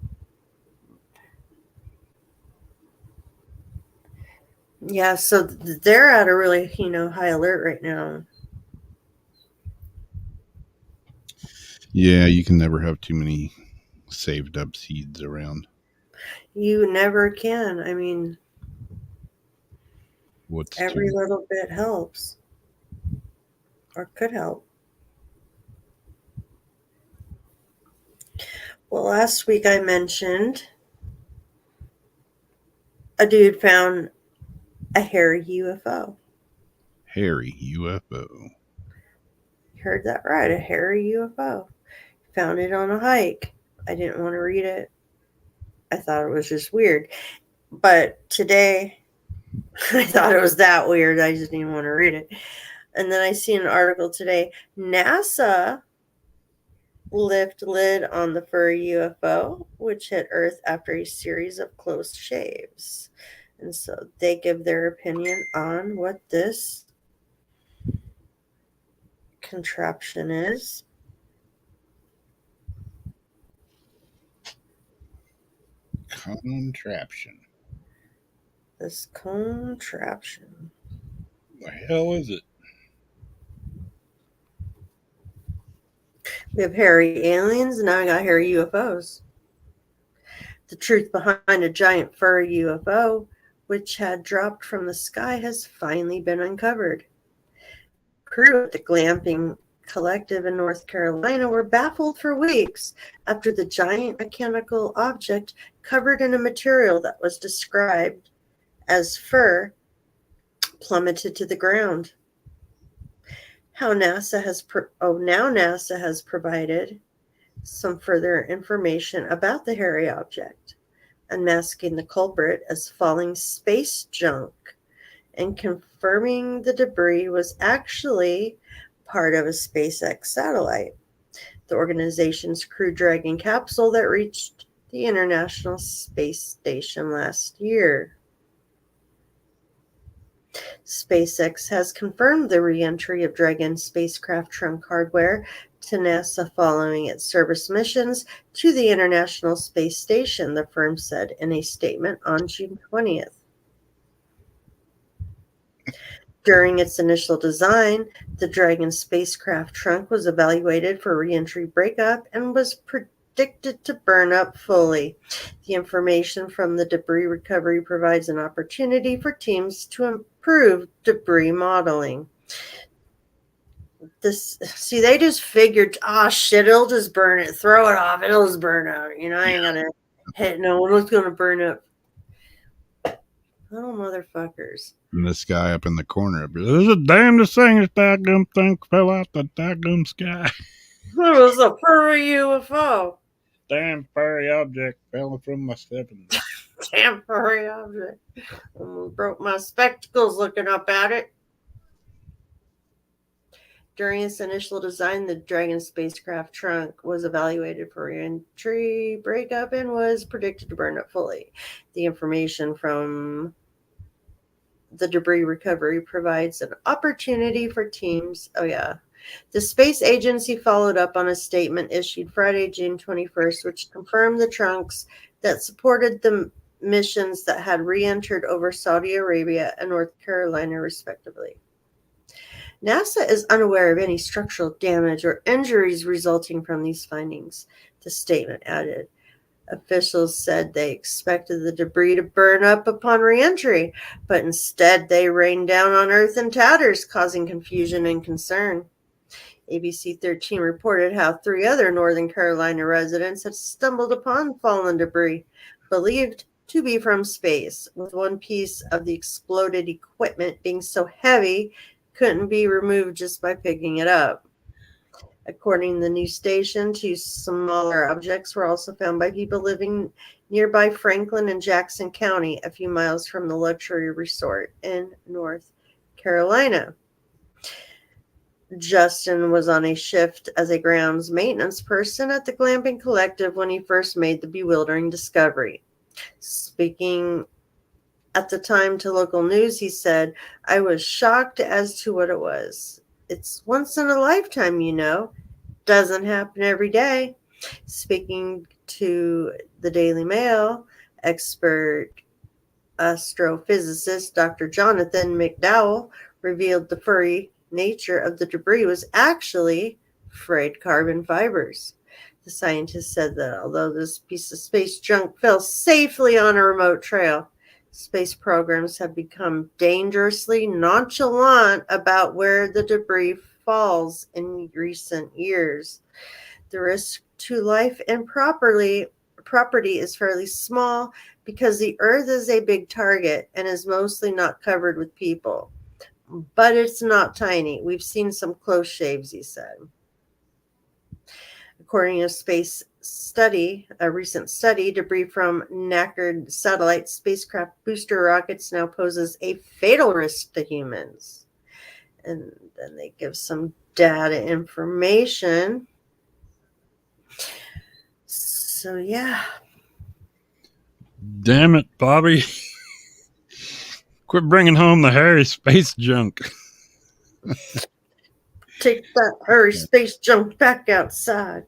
Speaker 3: Yeah, so they're at a really, high alert right now.
Speaker 2: Yeah, you can never have too many saved up seeds around.
Speaker 3: You never can. I mean,
Speaker 2: What's
Speaker 3: every
Speaker 2: too
Speaker 3: little bit helps or could help. Well, last week I mentioned a dude found a hairy UFO.
Speaker 2: hairy UFO?
Speaker 3: You heard that right, a hairy UFO. Found it on a hike. I didn't want to read it. I thought it was just weird. But today, I thought it was that weird. I just didn't want to read it. And then I see an article today. NASA lift lid on the furry UFO, which hit Earth after a series of close shaves. And so they give their opinion on what this contraption is.
Speaker 2: Contraption.
Speaker 3: This contraption.
Speaker 2: The hell is it?
Speaker 3: We have hairy aliens, and now we got hairy UFOs. The truth behind a giant furry UFO, which had dropped from the sky, has finally been uncovered. Crew at the Glamping Collective in North Carolina were baffled for weeks after the giant mechanical object covered in a material that was described as fur plummeted to the ground. Now NASA has provided some further information about the hairy object, unmasking the culprit as falling space junk and confirming the debris was actually part of a SpaceX satellite, the organization's Crew Dragon capsule that reached the International Space Station last year. SpaceX has confirmed the re-entry of Dragon spacecraft trunk hardware to NASA following its service missions to the International Space Station, the firm said in a statement on June 20th. During its initial design, the Dragon spacecraft trunk was evaluated for re-entry breakup and was predicted to burn up fully. The information from the debris recovery provides an opportunity for teams to improve debris modeling. They just figured, shit, it'll just burn it, throw it off, it'll just burn out. I ain't gonna hit no one, it's gonna burn up. Little motherfuckers.
Speaker 2: And this guy up in the corner, this is the damnedest thing. This daggum thing fell out the daggum sky.
Speaker 3: It was a furry UFO.
Speaker 2: Damn furry object fell from my stepping.
Speaker 3: Damn furry object. Almost broke my spectacles looking up at it. During its initial design, the Dragon spacecraft trunk was evaluated for re-entry breakup and was predicted to burn up fully. The information from the debris recovery provides an opportunity for teams. The space agency followed up on a statement issued Friday, June 21st, which confirmed the trunks that supported the missions that had re-entered over Saudi Arabia and North Carolina, respectively. NASA is unaware of any structural damage or injuries resulting from these findings, the statement added. Officials said they expected the debris to burn up upon re-entry, but instead they rained down on Earth in tatters, causing confusion and concern. ABC 13 reported how 3 other Northern Carolina residents had stumbled upon fallen debris, believed to be from space, with one piece of the exploded equipment being so heavy couldn't be removed just by picking it up. According to the new station, two smaller objects were also found by people living nearby Franklin and Jackson County, a few miles from the luxury resort in North Carolina. Justin was on a shift as a grounds maintenance person at the Glamping Collective when he first made the bewildering discovery. Speaking at the time to local news, he said, "I was shocked as to what it was. It's once in a lifetime, you know. Doesn't happen every day." Speaking to the Daily Mail, expert astrophysicist Dr. Jonathan McDowell revealed the furry nature of the debris was actually frayed carbon fibers. The scientist said that although this piece of space junk fell safely on a remote trail, space programs have become dangerously nonchalant about where the debris falls in recent years. The risk to life and property is fairly small because the Earth is a big target and is mostly not covered with people. But it's not tiny. We've seen some close shaves, he said. According to a recent study, debris from knackered satellite spacecraft booster rockets now poses a fatal risk to humans. And then they give some data information. So, yeah.
Speaker 5: Damn it, Bobby. Quit bringing home the hairy space junk.
Speaker 3: Take that hairy space junk back outside.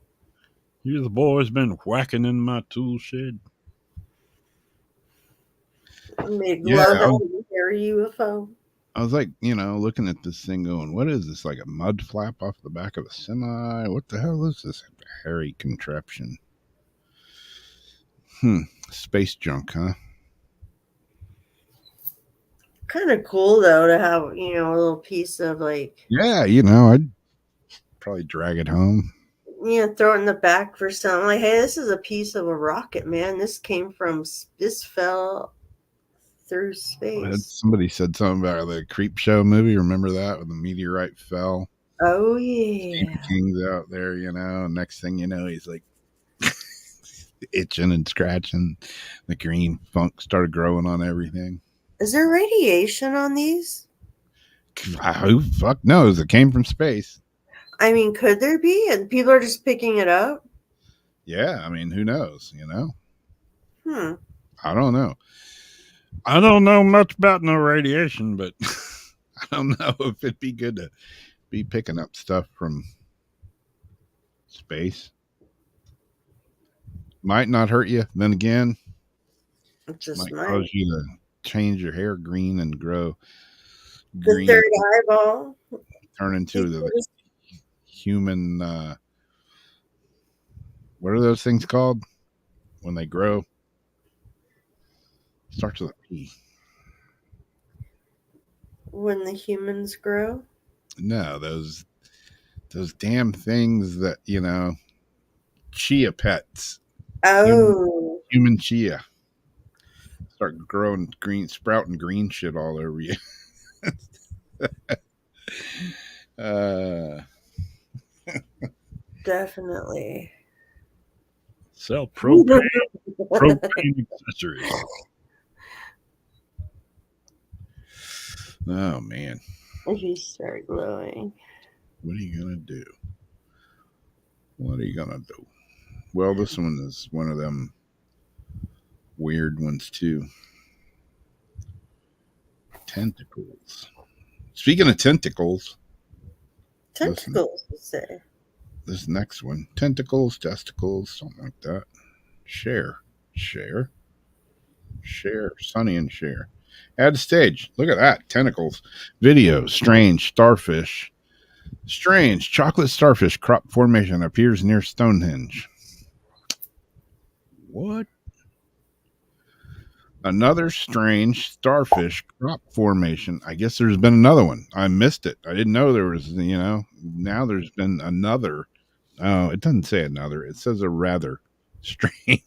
Speaker 5: You the boys been whacking in my tool shed.
Speaker 3: Made
Speaker 2: Yeah,
Speaker 3: love on the hairy UFO.
Speaker 2: I was like, looking at this thing going, what is this? Like a mud flap off the back of a semi? What the hell is this hairy contraption? Space junk, huh?
Speaker 3: Kind of cool though to have, a little piece of like.
Speaker 2: Yeah, I'd probably drag it home.
Speaker 3: Throw it in the back for something. Like, hey, this is a piece of a rocket, man. This fell through space.
Speaker 2: Somebody said something about the Creep Show movie. Remember that when the meteorite fell?
Speaker 3: Oh yeah.
Speaker 2: Stephen King's out there, and next thing you know, he's like itching and scratching. The green funk started growing on everything.
Speaker 3: Is there radiation on these?
Speaker 2: Who fuck knows? It came from space.
Speaker 3: I mean, could there be? And people are just picking it up?
Speaker 2: Yeah, I mean, who knows,
Speaker 3: I
Speaker 2: don't know.
Speaker 5: I don't know much about no radiation, but
Speaker 2: I don't know if it'd be good to be picking up stuff from space. Might not hurt you. Then again,
Speaker 3: it just
Speaker 2: might
Speaker 3: might.
Speaker 2: cause you to change your hair green and grow
Speaker 3: The
Speaker 2: green.
Speaker 3: third eyeball.
Speaker 2: Turn into the human. What are those things called when they grow? Starts with a P.
Speaker 3: When the humans grow?
Speaker 2: No, those damn things that chia pets.
Speaker 3: Oh,
Speaker 2: Human chia. Start growing sprouting green shit all over you.
Speaker 3: definitely.
Speaker 5: sell propane accessories.
Speaker 2: Oh man.
Speaker 3: If you start glowing.
Speaker 2: What are you gonna do? Well, this one is one of them weird ones too. Tentacles. Speaking of tentacles,
Speaker 3: Tentacles, you say.
Speaker 2: this next one. Tentacles, testicles, something like that. Share. Sonny and Cher. Add to stage. Look at that. Tentacles. Video. Strange starfish. Strange chocolate starfish crop formation appears near Stonehenge. What? Another strange starfish crop formation. I guess there's been another one. I missed it. I didn't know there was, now there's been another. Oh, it doesn't say another. It says a rather strange.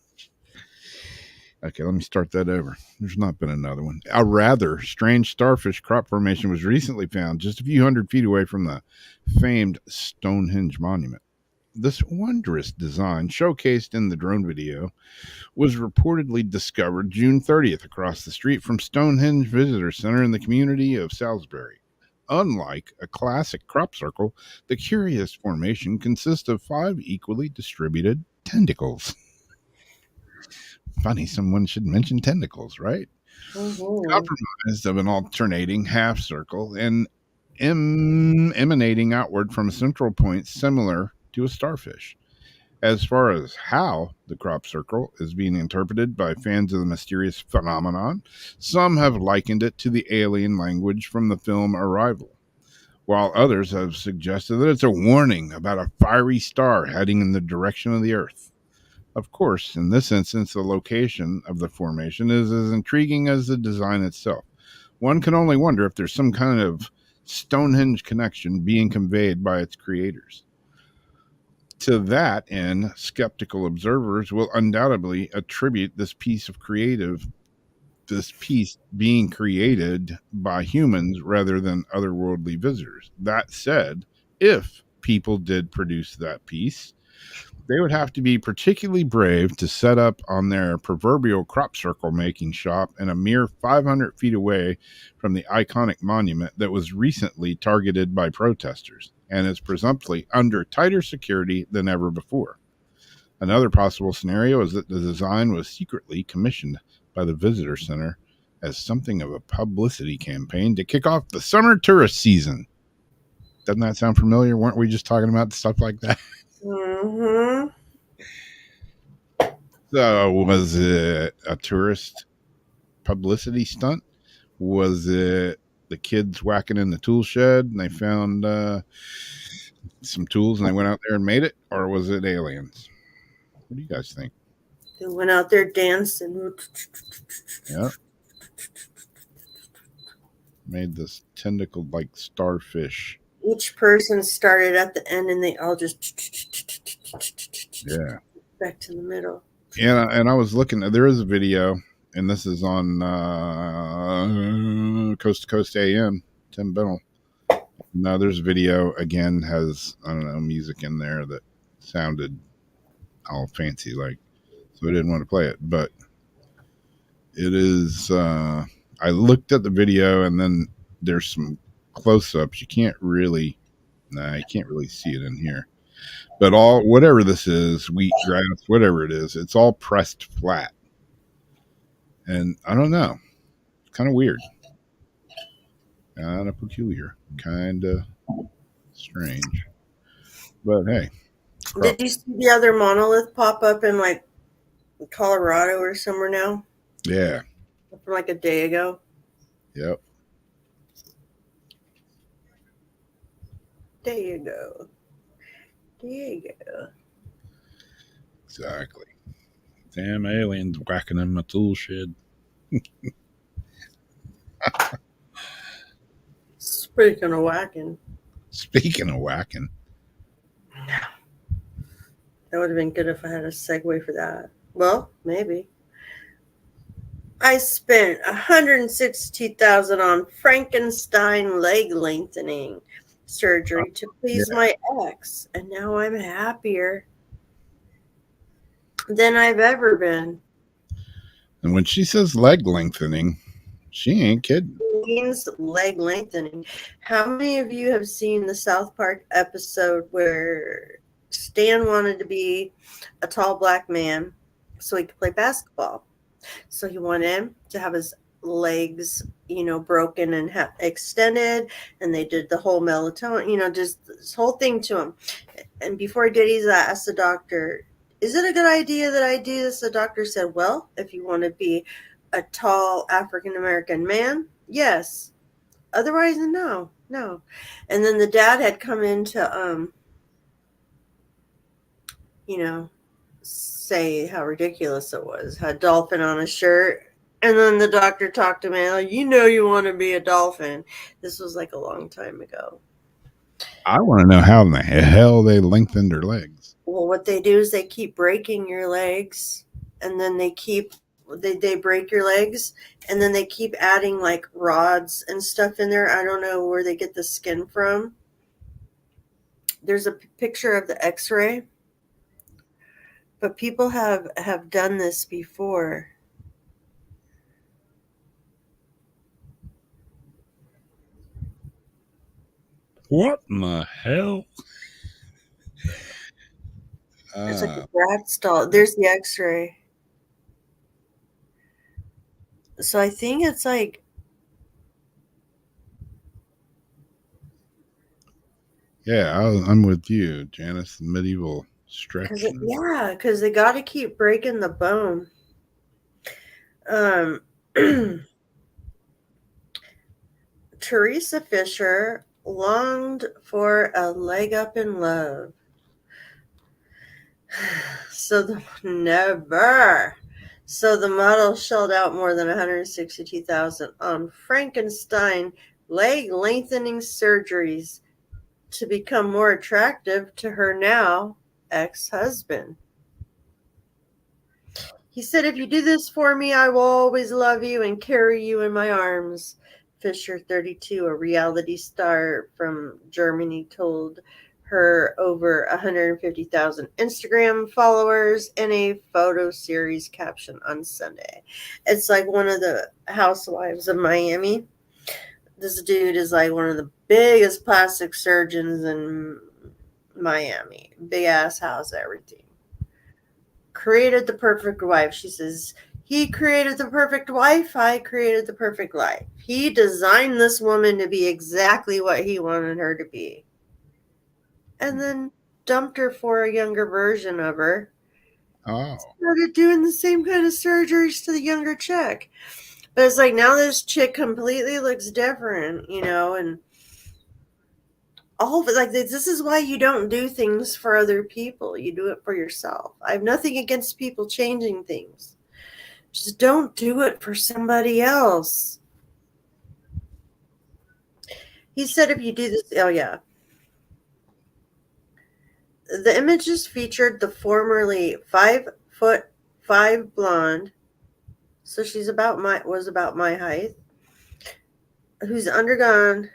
Speaker 2: Okay, let me start that over. There's not been another one. A rather strange starfish crop formation was recently found just a few hundred feet away from the famed Stonehenge monument. This wondrous design, showcased in the drone video, was reportedly discovered June 30th across the street from Stonehenge Visitor Center in the community of Salisbury. Unlike a classic crop circle, the curious formation consists of 5 equally distributed tentacles. Funny, someone should mention tentacles, right?
Speaker 3: Mhm.
Speaker 2: Comprised of an alternating half circle and emanating outward from a central point similar to a starfish. As far as how the crop circle is being interpreted by fans of the mysterious phenomenon, some have likened it to the alien language from the film Arrival, while others have suggested that it's a warning about a fiery star heading in the direction of the Earth. Of course, in this instance, the location of the formation is as intriguing as the design itself. One can only wonder if there's some kind of Stonehenge connection being conveyed by its creators. To that end, skeptical observers will undoubtedly attribute this piece being created by humans rather than otherworldly visitors. That said, if people did produce that piece, they would have to be particularly brave to set up on their proverbial crop circle making shop in a mere 500 feet away from the iconic monument that was recently targeted by protesters and is presumptively under tighter security than ever before. Another possible scenario is that the design was secretly commissioned by the visitor center as something of a publicity campaign to kick off the summer tourist season. Doesn't that sound familiar? Weren't we just talking about stuff like that?
Speaker 3: Mhm.
Speaker 2: So, was it a tourist publicity stunt? Was it the kids whacking in the tool shed and they found some tools and they went out there and made it? Or was it aliens? What do you guys think?
Speaker 3: They went out there dancing.
Speaker 2: Yeah. Made this tentacle like starfish.
Speaker 3: Each person started at the end and they all just
Speaker 2: Yeah.
Speaker 3: back to the middle.
Speaker 2: Yeah, and I was looking, there is a video, and this is on Coast to Coast AM, Tim Bennell. Now there's a video, again, has, I don't know, music in there that sounded all fancy like, so I didn't want to play it, but it is, I looked at the video and then there's some close-ups. You can't really see it in here. But whatever this is, wheat, grass, whatever it is, it's all pressed flat. And I don't know. It's kind of weird. Kind of peculiar. Kind of strange. But hey.
Speaker 3: Did you see the other monolith pop up in like Colorado or somewhere now?
Speaker 2: Yeah.
Speaker 3: From like a day ago?
Speaker 2: Yep.
Speaker 3: There you go. There you go.
Speaker 2: Exactly.
Speaker 5: Damn aliens whacking in my tool shed.
Speaker 3: Speaking of whacking.
Speaker 2: Speaking of whacking.
Speaker 3: That would have been good if I had a segue for that. Well, maybe. I spent $160,000 on Frankenstein leg lengthening surgery to please my ex, and now I'm happier than I've ever been.
Speaker 2: And when she says leg lengthening, she ain't kidding.
Speaker 3: It means leg lengthening. How many of you have seen the South Park episode where Stan wanted to be a tall black man so he could play basketball? So he wanted him to have his legs, broken and extended, and they did the whole melatonin, just this whole thing to him. And before he did, he asked the doctor, is it a good idea that I do this? The doctor said, well, if you want to be a tall African-American man, yes. Otherwise, no. And then the dad had come in to, say how ridiculous it was. Had dolphin on his shirt. And then the doctor talked to me like, you want to be a dolphin. This was like a long time ago.
Speaker 2: I want to know how in the hell they lengthened their legs.
Speaker 3: Well, what they do is they keep breaking your legs, and then they keep they break your legs, and then they keep adding like rods and stuff in there. I don't know where they get the skin from. There's a picture of the X-ray, but people have done this before.
Speaker 5: What in the hell?
Speaker 3: It's like a Bratz doll. There's the X-ray. So I think it's like,
Speaker 2: Yeah, I'm with you, Janice. Medieval stretching.
Speaker 3: because they got to keep breaking the bone. Teresa Fisher longed for a leg up in love. So the model shelled out more than $162,000 on Frankenstein leg lengthening surgeries to become more attractive to her now ex-husband. He said, "If you do this for me, I will always love you and carry you in my arms." Fisher, 32, a reality star from Germany, told her over 150,000 Instagram followers in a photo series caption on Sunday. It's like one of the housewives of Miami. This dude is like one of the biggest plastic surgeons in Miami. Big ass house, everything. Created the perfect wife. She says, he created the perfect wife. I created the perfect life. He designed this woman to be exactly what he wanted her to be. And then dumped her for a younger version of her.
Speaker 2: Oh.
Speaker 3: Started doing the same kind of surgeries to the younger chick. But it's like now this chick completely looks different, and all of it, like this is why you don't do things for other people. You do it for yourself. I have nothing against people changing things. Just don't do it for somebody else. He said if you do this, oh yeah. The images featured the formerly 5'5" blonde, so she's was about my height, who's undergone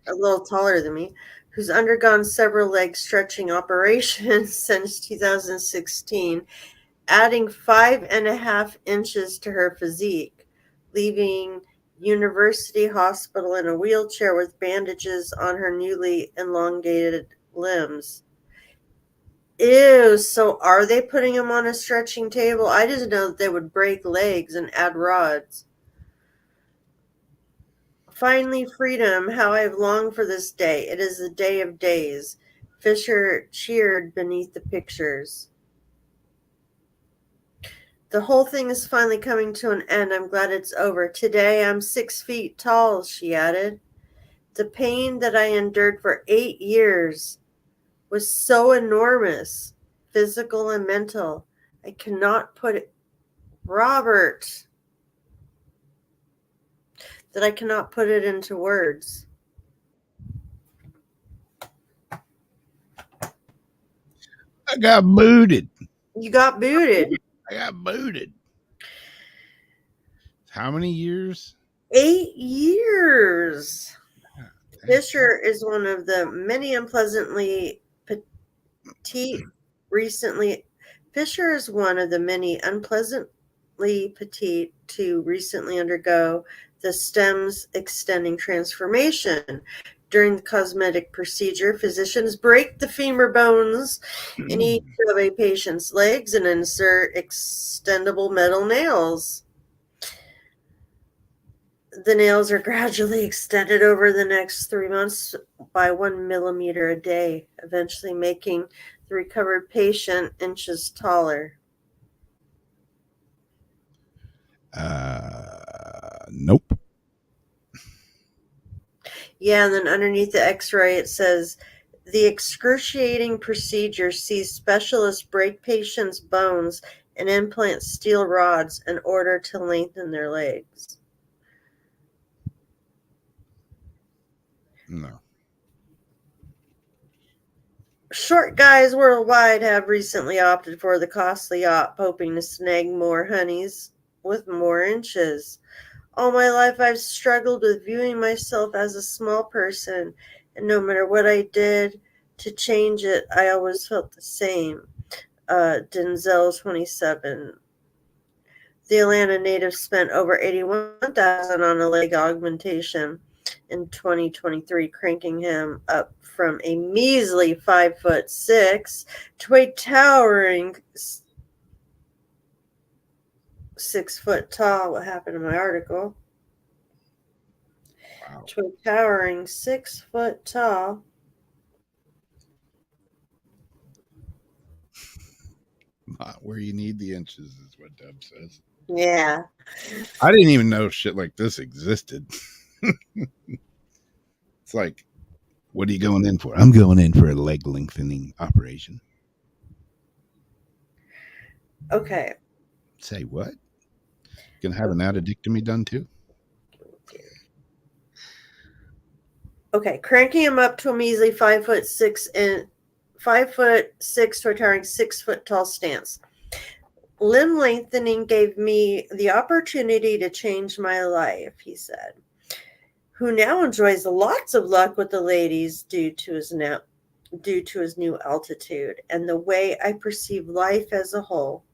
Speaker 3: a little taller than me, who's undergone several leg stretching operations since 2016, adding 5.5 inches to her physique, leaving University Hospital in a wheelchair with bandages on her newly elongated limbs. Ew, so are they putting him on a stretching table? I just know that they would break legs and add rods. Finally, freedom, how I have longed for this day. It is the day of days. Fisher cheered beneath the pictures. The whole thing is finally coming to an end. I'm glad it's over. Today I'm 6 feet tall, she added. The pain that I endured for 8 years was so enormous, physical and mental. I cannot put it, Robert, that I cannot put it into words.
Speaker 2: I got booted.
Speaker 3: You got booted.
Speaker 2: I got booted. How many years?
Speaker 3: 8 years. Fisher is one of the many unpleasantly petite recently. Fisher is one of the many unpleasantly petite to recently undergo the stems extending transformation. During the cosmetic procedure, physicians break the femur bones in each of a patient's legs and insert extendable metal nails. The nails are gradually extended over the next 3 months by 1 millimeter a day, eventually making the recovered patient inches taller.
Speaker 2: Nope.
Speaker 3: Yeah, and then underneath the x-ray it says, the excruciating procedure sees specialists break patients' bones and implant steel rods in order to lengthen their legs.
Speaker 2: No.
Speaker 3: Short guys worldwide have recently opted for the costly op, hoping to snag more honeys. with more inches. All my life I've struggled with viewing myself as a small person, and no matter what I did to change it, I always felt the same. Denzel, 27. The Atlanta native spent over $81,000 on a leg augmentation in 2023, cranking him up from a measly 5'6" to a towering 6 foot tall. What happened to my article?
Speaker 2: Wow.
Speaker 3: To a towering 6 foot tall.
Speaker 2: Not where you need the inches, is what Deb says.
Speaker 3: Yeah.
Speaker 2: I didn't even know shit like this existed. It's like, what are you going in for? I'm going in for a leg lengthening operation.
Speaker 3: Okay.
Speaker 2: Say what? Gonna have an addictomy done too?
Speaker 3: Okay, cranking him up to a measly 5'6" and 5'6" to a towering 6 foot tall stance. Limb lengthening gave me the opportunity to change my life, he said, who now enjoys lots of luck with the ladies due to his new altitude and the way I perceive life as a whole.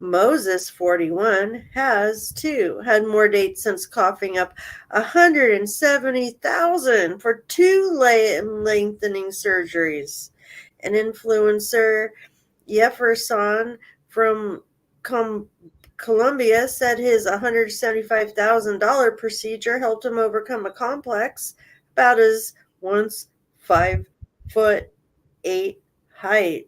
Speaker 3: Moses, 41, has too had more dates since coughing up $170,000 for 2 lengthening surgeries. An influencer, Jefferson from Colombia, said his $175,000 procedure helped him overcome a complex about his once 5'8" height.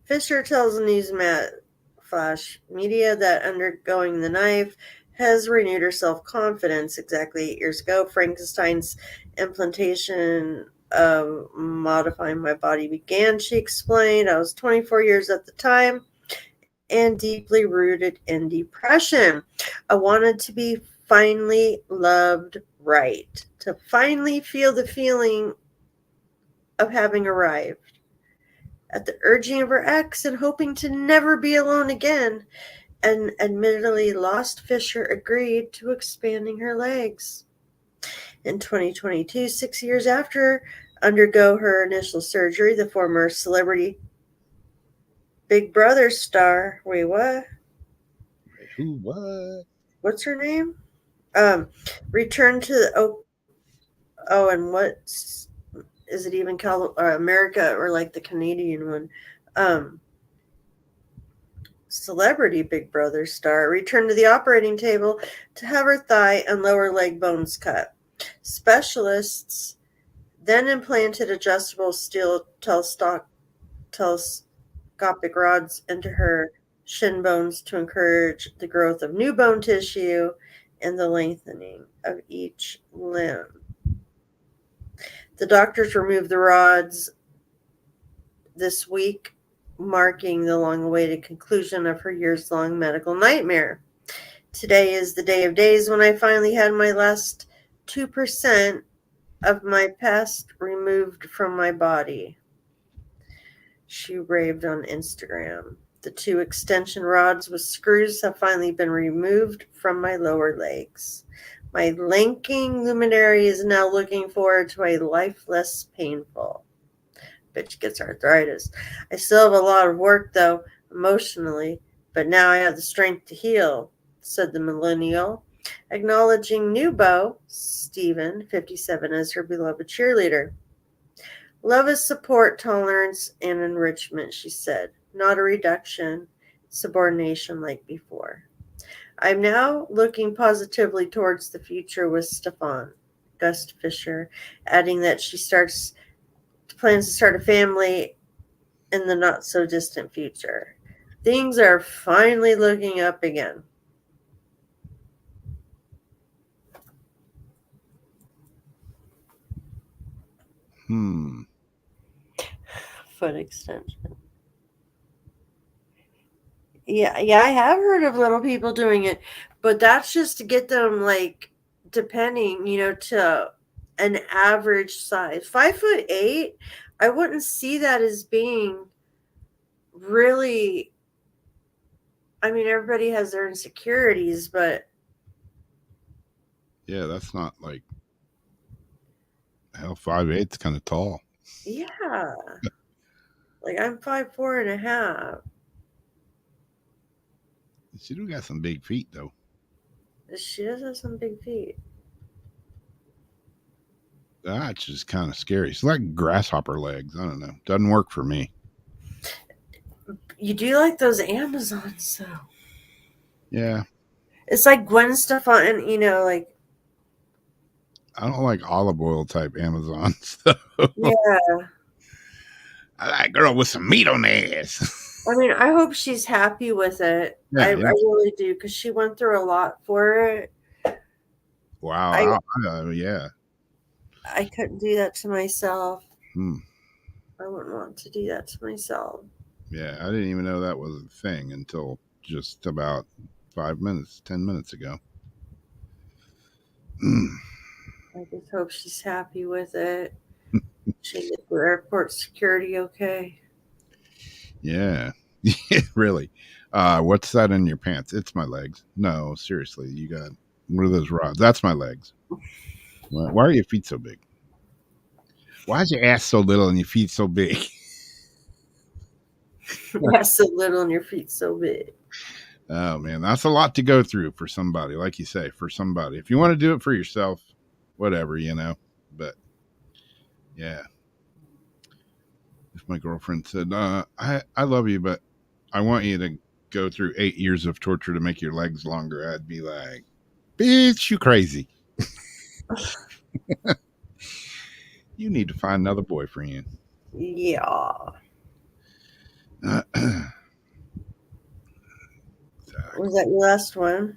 Speaker 3: Fisher tells Newsflash Media that undergoing the knife has renewed her self-confidence. Exactly 8 years ago, Frankenstein's implantation of modifying my body began, she explained. I was 24 years at the time and deeply rooted in depression. I wanted to be finally loved right, to finally feel the feeling of having arrived. At the urging of her ex and hoping to never be alone again, an admittedly lost Fisher agreed to expanding her legs. In 2022, 6 years after undergo her initial surgery, the former celebrity Big Brother star, wait, what?
Speaker 2: Who? What?
Speaker 3: What's her name? Returned to the, and what is it even called? America, or like the Canadian one? Celebrity Big Brother star returned to the operating table to have her thigh and lower leg bones cut. Specialists then implanted adjustable steel telescopic rods into her shin bones to encourage the growth of new bone tissue and the lengthening of each limb. The doctors removed the rods this week, marking the long-awaited conclusion of her years-long medical nightmare. Today is the day of days when I finally had my last 2% of my past removed from my body, she raved on Instagram. The 2 extension rods with screws have finally been removed from my lower legs. My linking luminary is now looking forward to a life less painful. Bitch gets arthritis. I still have a lot of work, though, emotionally, but now I have the strength to heal, said the millennial, acknowledging new beau, Steven, 57, as her beloved cheerleader. Love is support, tolerance, and enrichment, she said, not a reduction, subordination like before. I'm now looking positively towards the future with Stefan, Gust Fisher, adding that she plans to start a family in the not-so-distant future. Things are finally looking up again. Foot extension. Yeah, I have heard of little people doing it, but that's just to get them, like, depending, to an average size. 5'8", I wouldn't see that as being really, I mean, everybody has their insecurities, but
Speaker 2: Yeah, that's not like hell. 5'8" kind of tall.
Speaker 3: yeah, like I'm 5'4.5.
Speaker 2: She do got some big feet though.
Speaker 3: She does have some big feet.
Speaker 2: That's just kind of scary. It's like grasshopper legs. I don't know. Doesn't work for me.
Speaker 3: You do like those Amazons, though.
Speaker 2: Yeah,
Speaker 3: It's like Gwen Stefani, like,
Speaker 2: I don't like olive oil type Amazons.
Speaker 3: yeah.
Speaker 2: I like girl with some meat on the ass.
Speaker 3: I mean, I hope she's happy with it.
Speaker 2: Yeah,
Speaker 3: I
Speaker 2: yeah.
Speaker 3: really do, because she went through a lot for it.
Speaker 2: Wow. Yeah.
Speaker 3: I couldn't do that to myself.
Speaker 2: Hmm.
Speaker 3: I wouldn't want to do that to myself.
Speaker 2: Yeah, I didn't even know that was a thing until just about 10 minutes ago.
Speaker 3: I just hope she's happy with it. She get through airport security okay.
Speaker 2: Yeah. Really. What's that in your pants? It's my legs. No, seriously. You got what are those rods? That's my legs. Why are your feet so big? Why is your ass so little and your feet so big?
Speaker 3: That's so little and your feet so big.
Speaker 2: Oh man, that's a lot to go through for somebody, like you say, for somebody. If you want to do it for yourself, whatever, But yeah. If my girlfriend said, I love you, but I want you to go through 8 years of torture to make your legs longer, I'd be like, bitch, you crazy. You need to find another boyfriend.
Speaker 3: Yeah. Was that your last one?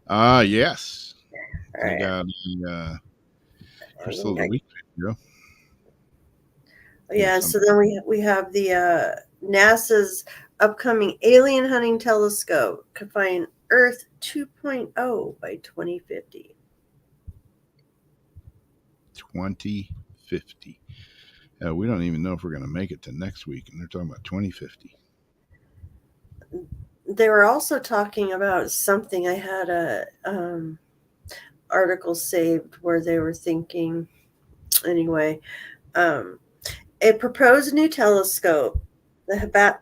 Speaker 2: Yes.
Speaker 3: All right.
Speaker 2: I got first of the week.
Speaker 3: Yeah, so then we have the NASA's upcoming alien hunting telescope could find Earth 2.0 by 2050.
Speaker 2: 2050. We don't even know if we're going to make it to next week, and they're talking about 2050.
Speaker 3: They were also talking about something. I had a article saved where they were thinking. Anyway, a proposed new telescope, the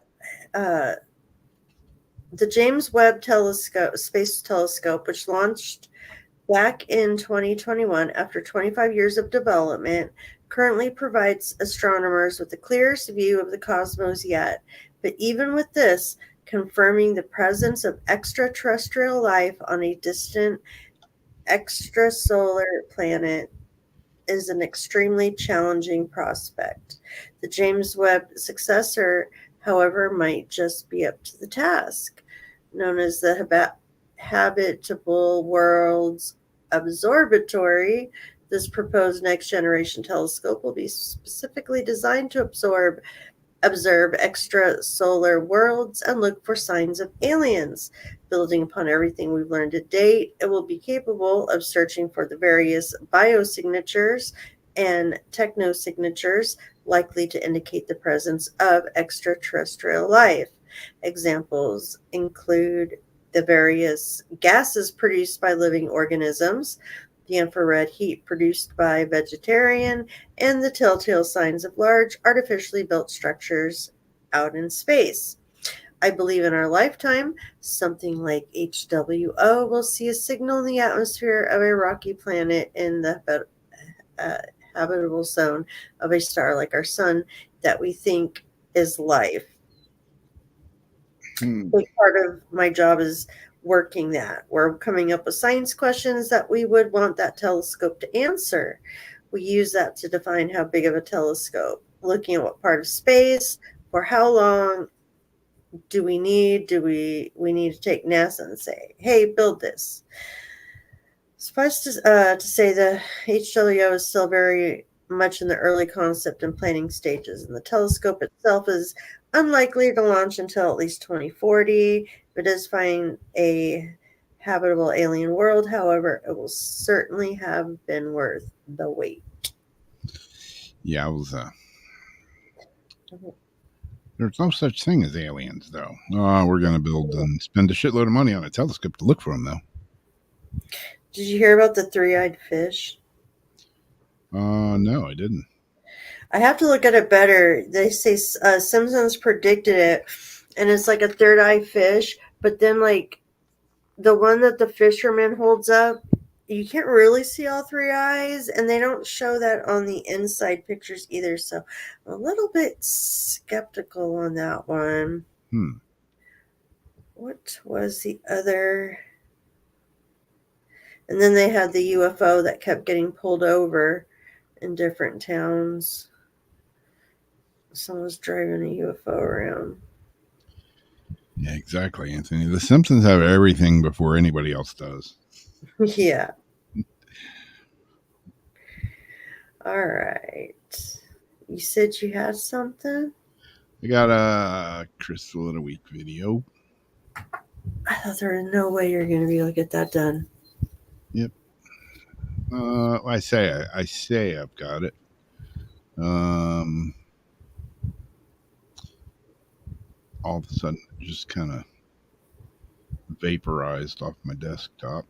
Speaker 3: James Webb Telescope, Space Telescope, which launched back in 2021 after 25 years of development, currently provides astronomers with the clearest view of the cosmos yet. But even with this, confirming the presence of extraterrestrial life on a distant extrasolar planet is an extremely challenging prospect. The James Webb successor, however, might just be up to the task. Known as the Habitable Worlds Observatory, this proposed next generation telescope will be specifically designed to observe extrasolar worlds and look for signs of aliens. Building upon everything we've learned to date, it will be capable of searching for the various biosignatures and technosignatures likely to indicate the presence of extraterrestrial life. Examples include the various gases produced by living organisms, the infrared heat produced by vegetarian, and the telltale signs of large artificially built structures out in space. I believe in our lifetime, something like HWO will see a signal in the atmosphere of a rocky planet in the habitable zone of a star like our sun that we think is life. Big part of my job is working that. We're coming up with science questions that we would want that telescope to answer. We use that to define how big of a telescope, looking at what part of space, for how long do we need? Do we need to take NASA and say, hey, build this? Suffice to say, the HWO is still very much in the early concept and planning stages, and the telescope itself is unlikely to launch until at least 2040. If it does find a habitable alien world, however, it will certainly have been worth the wait.
Speaker 2: Yeah, I was There's no such thing as aliens, though. Oh, we're going to build and spend a shitload of money on a telescope to look for them, though.
Speaker 3: Did you hear about the three-eyed fish?
Speaker 2: No, I didn't.
Speaker 3: I have to look at it better. They say Simpsons predicted it, and it's like a third-eye fish, but then like the one that the fisherman holds up, you can't really see all three eyes, and they don't show that on the inside pictures either. So I'm a little bit skeptical on that one. What was the other? And then they had the UFO that kept getting pulled over in different towns. Someone was driving a UFO around.
Speaker 2: Yeah, exactly, Anthony. The Simpsons have everything before anybody else does.
Speaker 3: Yeah. All right. You said you had something?
Speaker 2: I got a Crystal of the Week video.
Speaker 3: I thought there was no way you're going to be able to get that done.
Speaker 2: Yep. I say I've got it. All of a sudden, it just kind of vaporized off my desktop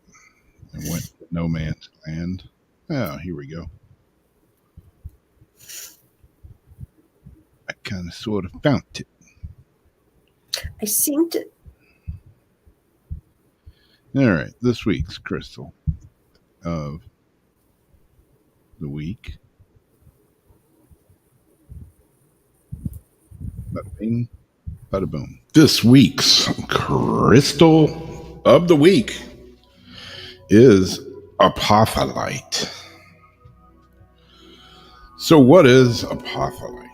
Speaker 2: and went to no man's land. Oh, here we go. I kind of sort of found it.
Speaker 3: I seem to.
Speaker 2: All right, this week's Crystal of the Week. Bada bing, bada boom. This week's Crystal of the Week is apophyllite. So what is apophyllite?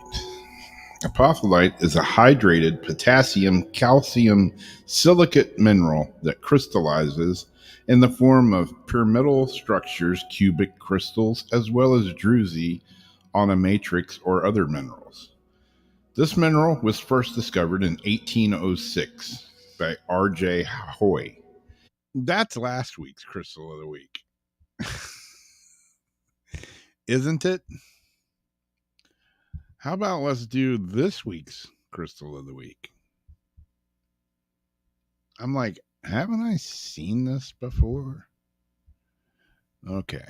Speaker 2: Apophyllite is a hydrated potassium calcium silicate mineral that crystallizes in the form of pyramidal structures, cubic crystals, as well as druzy on a matrix or other minerals. This mineral was first discovered in 1806 by R.J. Hoy. That's last week's Crystal of the Week. Isn't it? How about let's do this week's Crystal of the Week? I'm like, haven't I seen this before? Okay.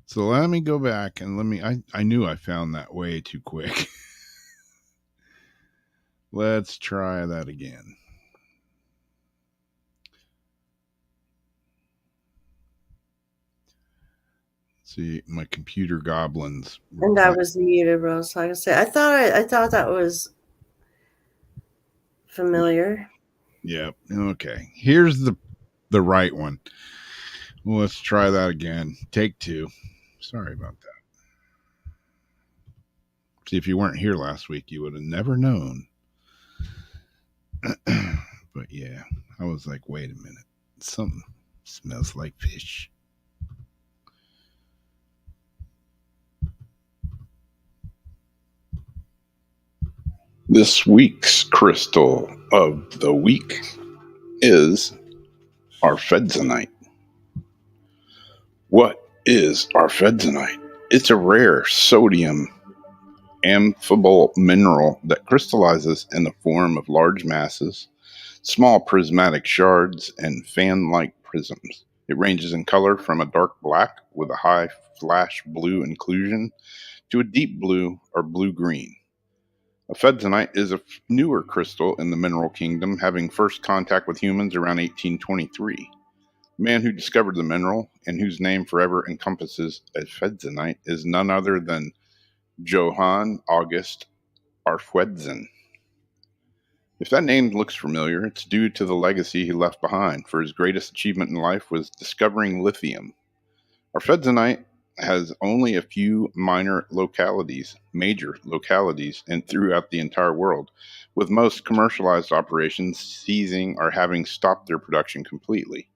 Speaker 2: So let me go back and I knew I found that way too quick. Let's try that again. See, my computer goblins.
Speaker 3: And I was muted, Rose. Like I said, I thought that was familiar.
Speaker 2: Yep. Okay. Here's the right one. Well, let's try that again. Take two. Sorry about that. See, if you weren't here last week, you would have never known. But yeah, I was like, wait a minute. Something smells like fish. This week's Crystal of the Week is arfedzonite. What is arfedzonite? It's a rare sodium amphibole mineral that crystallizes in the form of large masses, small prismatic shards, and fan-like prisms. It ranges in color from a dark black with a high flash blue inclusion to a deep blue or blue-green. Arfedzonite is a newer crystal in the mineral kingdom, having first contact with humans around 1823. The man who discovered the mineral, and whose name forever encompasses arfedzonite, is none other than Johann August Arfwedson. If that name looks familiar, it's due to the legacy he left behind, for his greatest achievement in life was discovering lithium. Arfedzonite has only a few major localities, and throughout the entire world, with most commercialized operations ceasing or having stopped their production completely.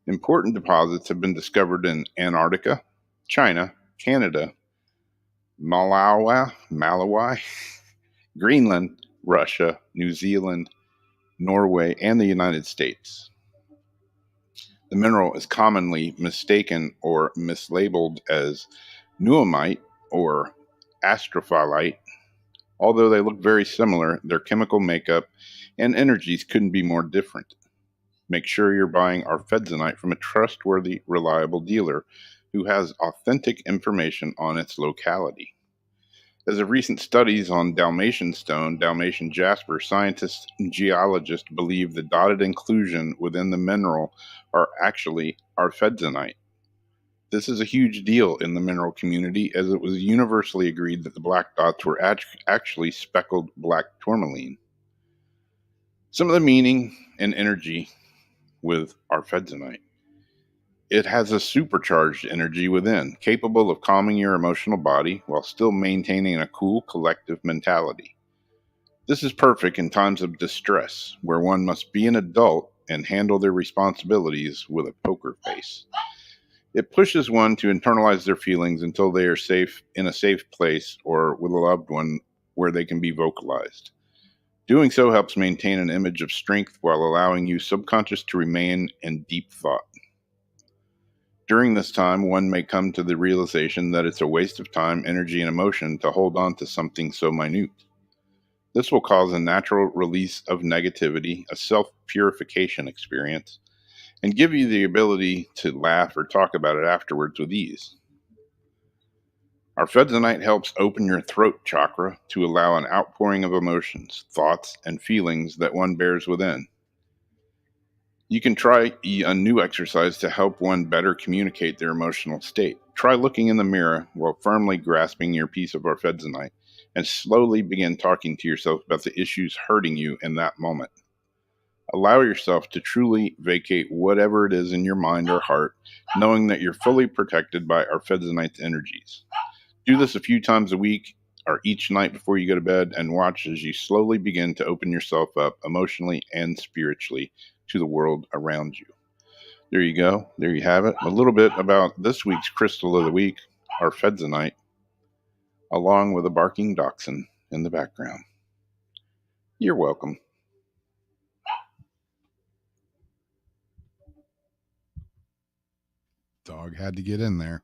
Speaker 2: Important deposits have been discovered in Antarctica, China, Canada, Malawi, Greenland, Russia, New Zealand, Norway, and the United States. The mineral is commonly mistaken or mislabeled as nuamite or astrophyllite, Although they look very similar, their chemical makeup and energies couldn't be more different. Make sure you're buying arfedzenite from a trustworthy, reliable dealer who has authentic information on its locality. As of recent studies on Dalmatian stone, Dalmatian jasper, scientists and geologists believe the dotted inclusion within the mineral are actually arfedzenite. This is a huge deal in the mineral community, as it was universally agreed that the black dots were actually speckled black tourmaline. Some of the meaning and energy with arfedzenite. It has a supercharged energy within, capable of calming your emotional body while still maintaining a cool, collective mentality. This is perfect in times of distress, where one must be an adult and handle their responsibilities with a poker face. It pushes one to internalize their feelings until they are safe in a safe place or with a loved one where they can be vocalized. Doing so helps maintain an image of strength while allowing you subconscious to remain in deep thought. During this time, one may come to the realization that it's a waste of time, energy, and emotion to hold on to something so minute. This will cause a natural release of negativity, a self-purification experience, and give you the ability to laugh or talk about it afterwards with ease. Arfedzenite helps open your throat chakra to allow an outpouring of emotions, thoughts, and feelings that one bears within. You can try a new exercise to help one better communicate their emotional state. Try looking in the mirror while firmly grasping your piece of arfedzenite and slowly begin talking to yourself about the issues hurting you in that moment. Allow yourself to truly vacate whatever it is in your mind or heart, knowing that you're fully protected by arfedzenite's energies. Do this a few times a week or each night before you go to bed, and watch as you slowly begin to open yourself up emotionally and spiritually to the world around you. There you go. There you have it. A little bit about this week's crystal of the week, arfedzenite, along with a barking dachshund in the background. You're welcome. Dog had to get in there.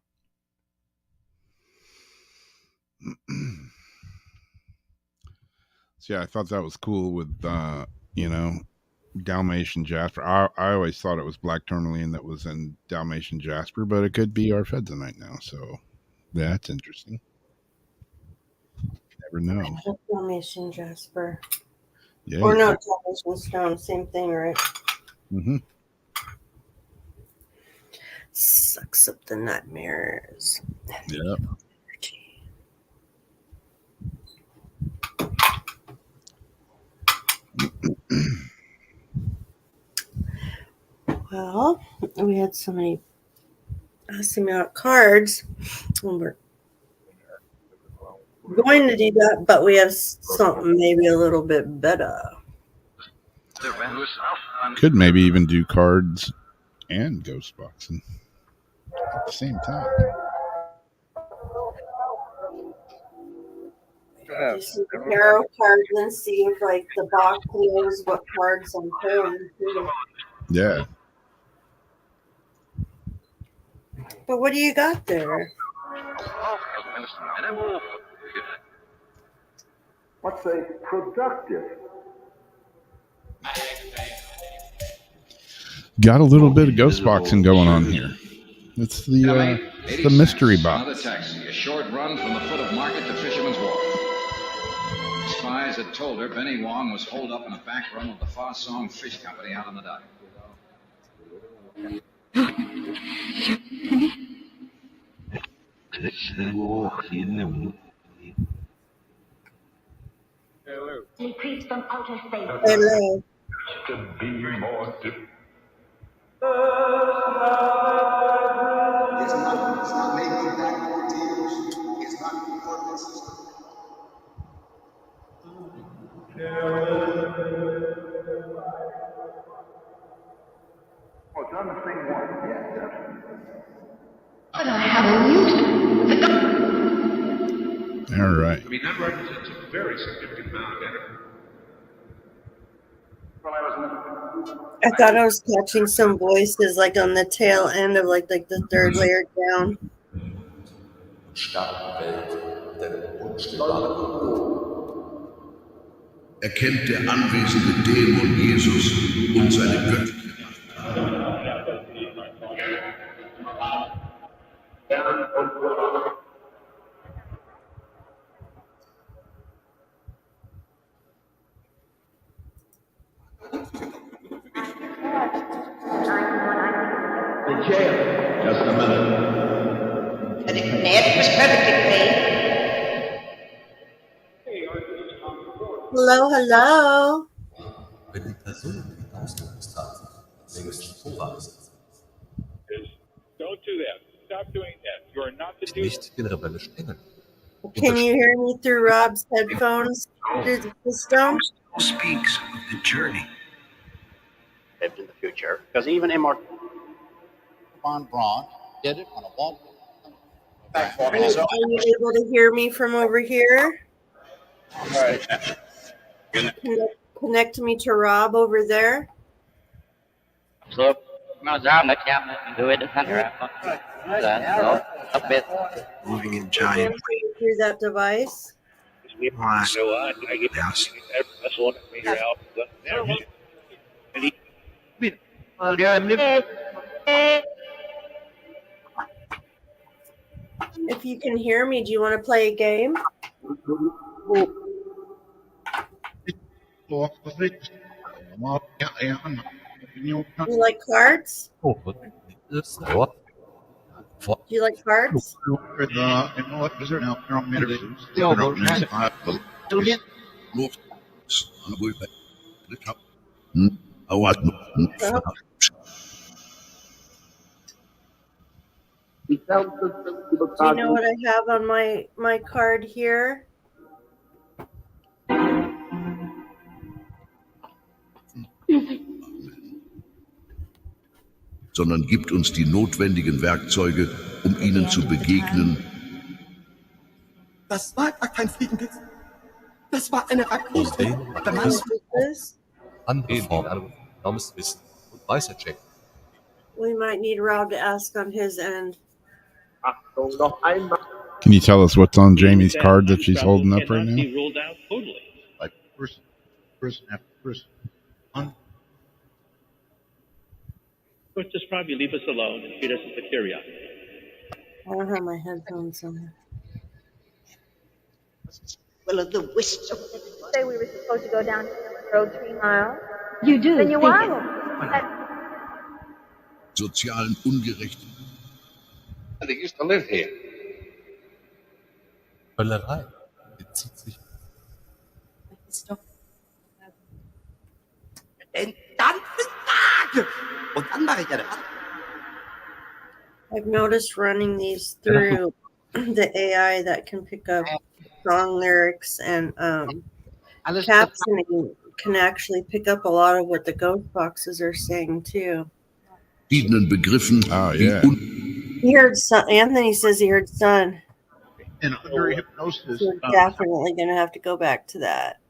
Speaker 2: So yeah, I thought that was cool with Dalmatian jasper. I always thought it was black tourmaline that was in Dalmatian jasper, but it could be arfedzenite now. So that's interesting. Never know.
Speaker 3: Dalmatian jasper.
Speaker 2: Yeah.
Speaker 3: Or no, Dalmatian stone, same thing, right?
Speaker 2: Mm-hmm.
Speaker 3: Sucks up the nightmares.
Speaker 2: Yeah.
Speaker 3: Well, we had so many asking about cards, and we're going to do that, but we have something maybe a little bit better.
Speaker 2: Could maybe even do cards and ghost boxing at the same time.
Speaker 3: Do some tarot cards and see if like the box knows what cards I'm pulling too.
Speaker 2: Yeah.
Speaker 3: But what do you got there?
Speaker 1: What's a productive?
Speaker 2: Got a little bit of ghost boxing going on here. It's the mystery box.
Speaker 6: Another taxi, a short run from the foot of Market to Fisherman's Wharf. Spies had told her Benny Wong was holed up in a back room of the Far Song Fish Company out on the dock.
Speaker 7: Decrease from outer space.
Speaker 3: Hello.
Speaker 1: To be more
Speaker 8: It's not making back more tears. It's not the coordinate system.
Speaker 1: Oh, it's on the same one. Yeah, definitely.
Speaker 7: But I have a news.
Speaker 2: All right.
Speaker 9: I mean, that represents a very significant amount of energy.
Speaker 3: I thought I was catching some voices like on the tail end of like the third layer down.
Speaker 8: Stadtwelt der Unstillbaren.
Speaker 1: erkennt der anwesende Dämon Jesus und seine göttliche
Speaker 8: Just a minute.
Speaker 7: The net was perfectly clean.
Speaker 3: Hello, hello.
Speaker 10: Wenn die Person die Ausdruckstat längst vorweist,
Speaker 9: Don't do that. Stop doing that. You are not the
Speaker 10: ist
Speaker 9: dude.
Speaker 10: nicht den rebellischen Engel.
Speaker 3: Can you hear me through Rob's headphones through the system?
Speaker 8: Speaks of the journey.
Speaker 11: Lived in the future, because even immortal von Braun did it on a walk.
Speaker 3: Are you able to hear me from over here? Connect me to Rob over there.
Speaker 11: So, do it
Speaker 8: Moving in giant
Speaker 3: Through that device.
Speaker 8: glass.
Speaker 3: If you can hear me, do you want to play a game? You like cards?
Speaker 10: Oh, what is what?
Speaker 3: Do you like cards? Do you know what I have on my card here?
Speaker 1: sondern gibt uns die notwendigen Werkzeuge, um ihnen zu begegnen.
Speaker 12: Das war gar kein Fliegenpilz. Das war eine Rakete.
Speaker 10: Andere Formen enormes Wissen und Weisheit schenken.
Speaker 3: We might need Rob to ask on his end.
Speaker 2: Can you tell us what's on Jamie's card that she's holding up right now?
Speaker 9: Ruled out totally.
Speaker 8: Like person after person.
Speaker 9: But just probably leave us alone and treat us as a curiosity.
Speaker 3: I don't have my headphones on.
Speaker 7: Well, of the wisps of
Speaker 13: Say we were supposed to go down to the road 3 miles.
Speaker 7: You do.
Speaker 13: Then you are.
Speaker 1: Sozialen Ungerechtigkeit.
Speaker 6: They used to live here.
Speaker 10: Völlerei bezieht sich.
Speaker 12: Den ganzen Tag. Und dann mache ich eine.
Speaker 3: I've noticed running these through the AI that can pick up song lyrics and captioning can actually pick up a lot of what the ghost boxes are saying too.
Speaker 1: Begriffen.
Speaker 2: Oh, yeah.
Speaker 3: He heard son. Anthony says he heard son.
Speaker 8: And under hypnosis.
Speaker 3: So we're definitely going to have to go back to that.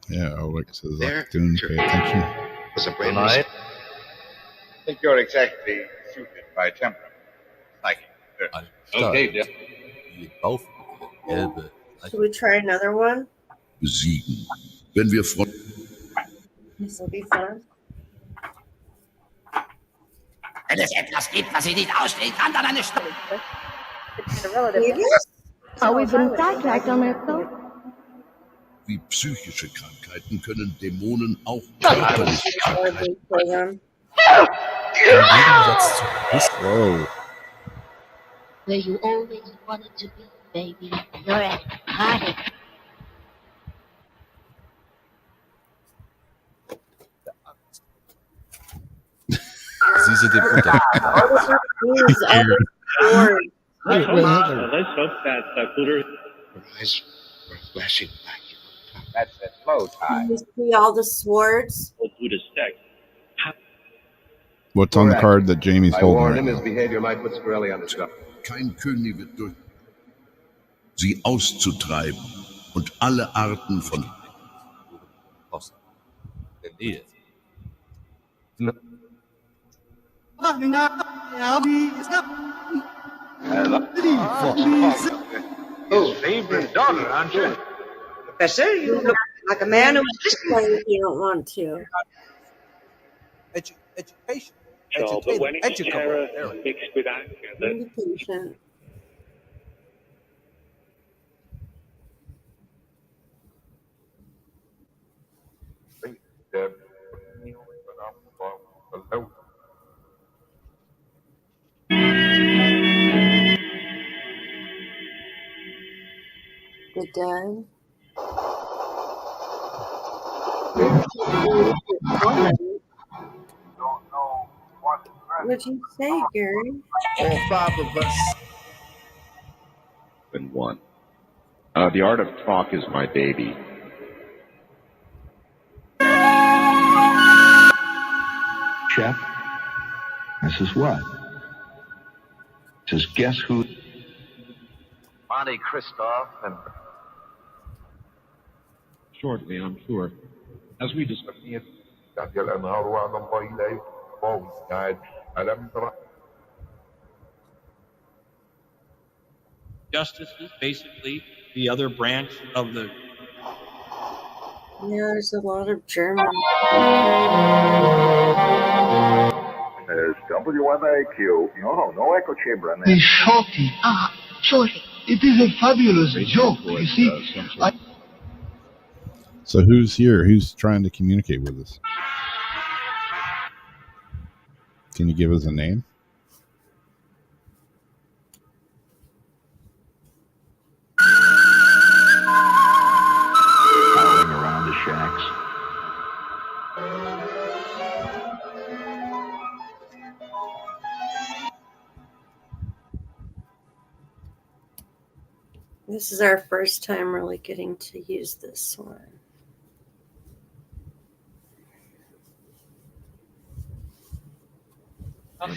Speaker 2: Yeah, Alex says, Dunes, pay attention.
Speaker 6: Was a brain I think you're exactly suited by temperament. Like, okay, Jeff.
Speaker 3: Should we try another one?
Speaker 1: Besiegen. Wenn wir
Speaker 3: This will be fun.
Speaker 12: Wenn es etwas gibt, was ich nicht ausstehen kann, dann eine Stunde.
Speaker 13: Oh, we've been sidetracked on that though.
Speaker 1: Wie psychische Krankheiten können Dämonen auch körperliche Krankheiten.
Speaker 2: Whoa.
Speaker 7: where you always wanted to be, baby. You're at the party.
Speaker 10: Sie sind im Unterricht.
Speaker 9: Let's hope that cooler.
Speaker 6: Her eyes were flashing black. That's a slow time.
Speaker 3: You see all the swords?
Speaker 9: Buddhist text.
Speaker 2: What's on the card that Jamie's
Speaker 6: I
Speaker 2: holding
Speaker 6: warned
Speaker 2: right
Speaker 6: him his
Speaker 2: now?
Speaker 6: behavior might put Scorelli on the spot.
Speaker 1: Kein König wird durch sie auszutreiben und alle Arten von
Speaker 10: Indeed.
Speaker 6: His favorite daughter, aren't you?
Speaker 7: Professor, you look
Speaker 3: Like a man who wants to play if you don't want to.
Speaker 14: Education.
Speaker 9: So, but when it's
Speaker 14: Educable.
Speaker 9: terror
Speaker 14: There we go.
Speaker 9: mixed with anger, that
Speaker 3: Indication. The dead. What'd you say, Gary?
Speaker 15: All 5 of us.
Speaker 16: And one. The art of talk is my baby.
Speaker 17: Chef, this is what? Says, guess who?
Speaker 18: Monte Christoph and
Speaker 16: Shortly, I'm sure. As we discussed.
Speaker 19: Justice is basically the other branch of the.
Speaker 3: Yeah, there's a lot of German.
Speaker 20: There's WMAQ. No echo chamber in there.
Speaker 21: Hey, Shorty. Shorty. It is a fabulous joke, you see.
Speaker 2: So who's here? Who's trying to communicate with us? Can you give us a name?
Speaker 17: Prowling around the shacks.
Speaker 3: This is our first time really getting to use this one.
Speaker 16: And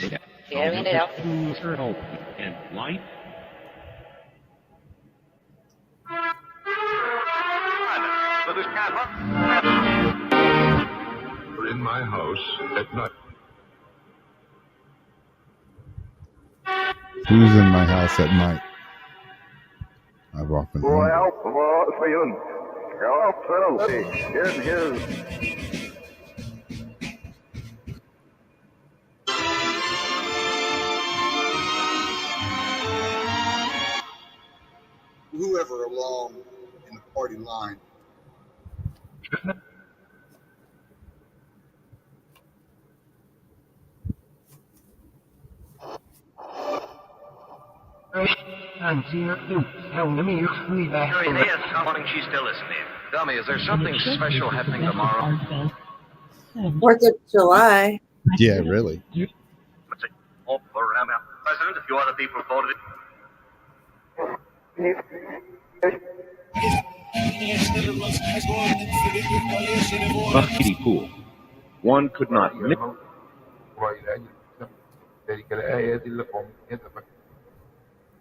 Speaker 16: light.
Speaker 1: We're in my house at night.
Speaker 2: Who's in my house at night? I've often wondered.
Speaker 8: Whoever along in the party line.
Speaker 18: she's still listening. Tell me, is there something special happening tomorrow?
Speaker 3: 4th of July.
Speaker 2: Yeah, really.
Speaker 18: President, a few other people voted.
Speaker 16: A kiddie pool. One could not miss.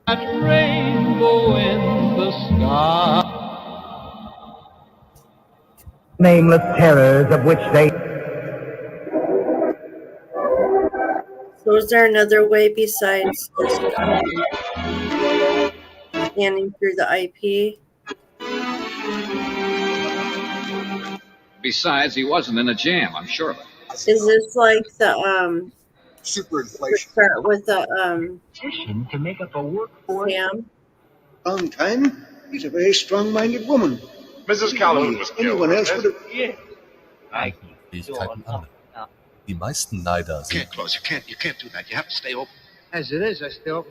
Speaker 22: Rainbow in the sky.
Speaker 23: Nameless terrors of which they.
Speaker 3: So is there another way besides just scanning through the IP?
Speaker 6: Besides, he wasn't in a jam, I'm sure of it.
Speaker 3: Is this like the
Speaker 8: superinflation?
Speaker 3: Start with the
Speaker 23: to make up a workforce.
Speaker 3: Sam.
Speaker 8: Long time. He's a very strong-minded woman.
Speaker 20: Mrs. Calhoun was killed.
Speaker 8: Anyone else would have.
Speaker 23: Yeah.
Speaker 10: Fähigkeiten an. Die meisten leider sind.
Speaker 12: Can't close. You can't do that. You have to stay open.
Speaker 23: As it is, I still.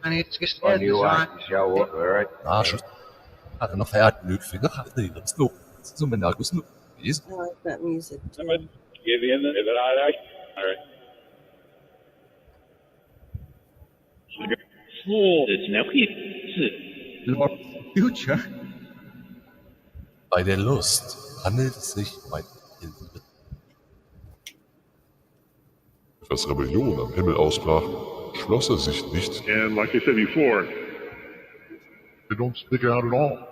Speaker 23: I need to get
Speaker 18: When you want to show up, all right?
Speaker 10: Had noch verehrt Glückfinger, hatte ihre Snow. So mein Argus Snow.
Speaker 3: I like that music too.
Speaker 9: give you the all right.
Speaker 23: Future.
Speaker 10: Bei der Lust handelt es sich um ein Hilfe.
Speaker 1: Als Rebellion am Himmel ausbrach, schloss er sich nicht.
Speaker 24: And like I said before,
Speaker 1: they don't stick out at all.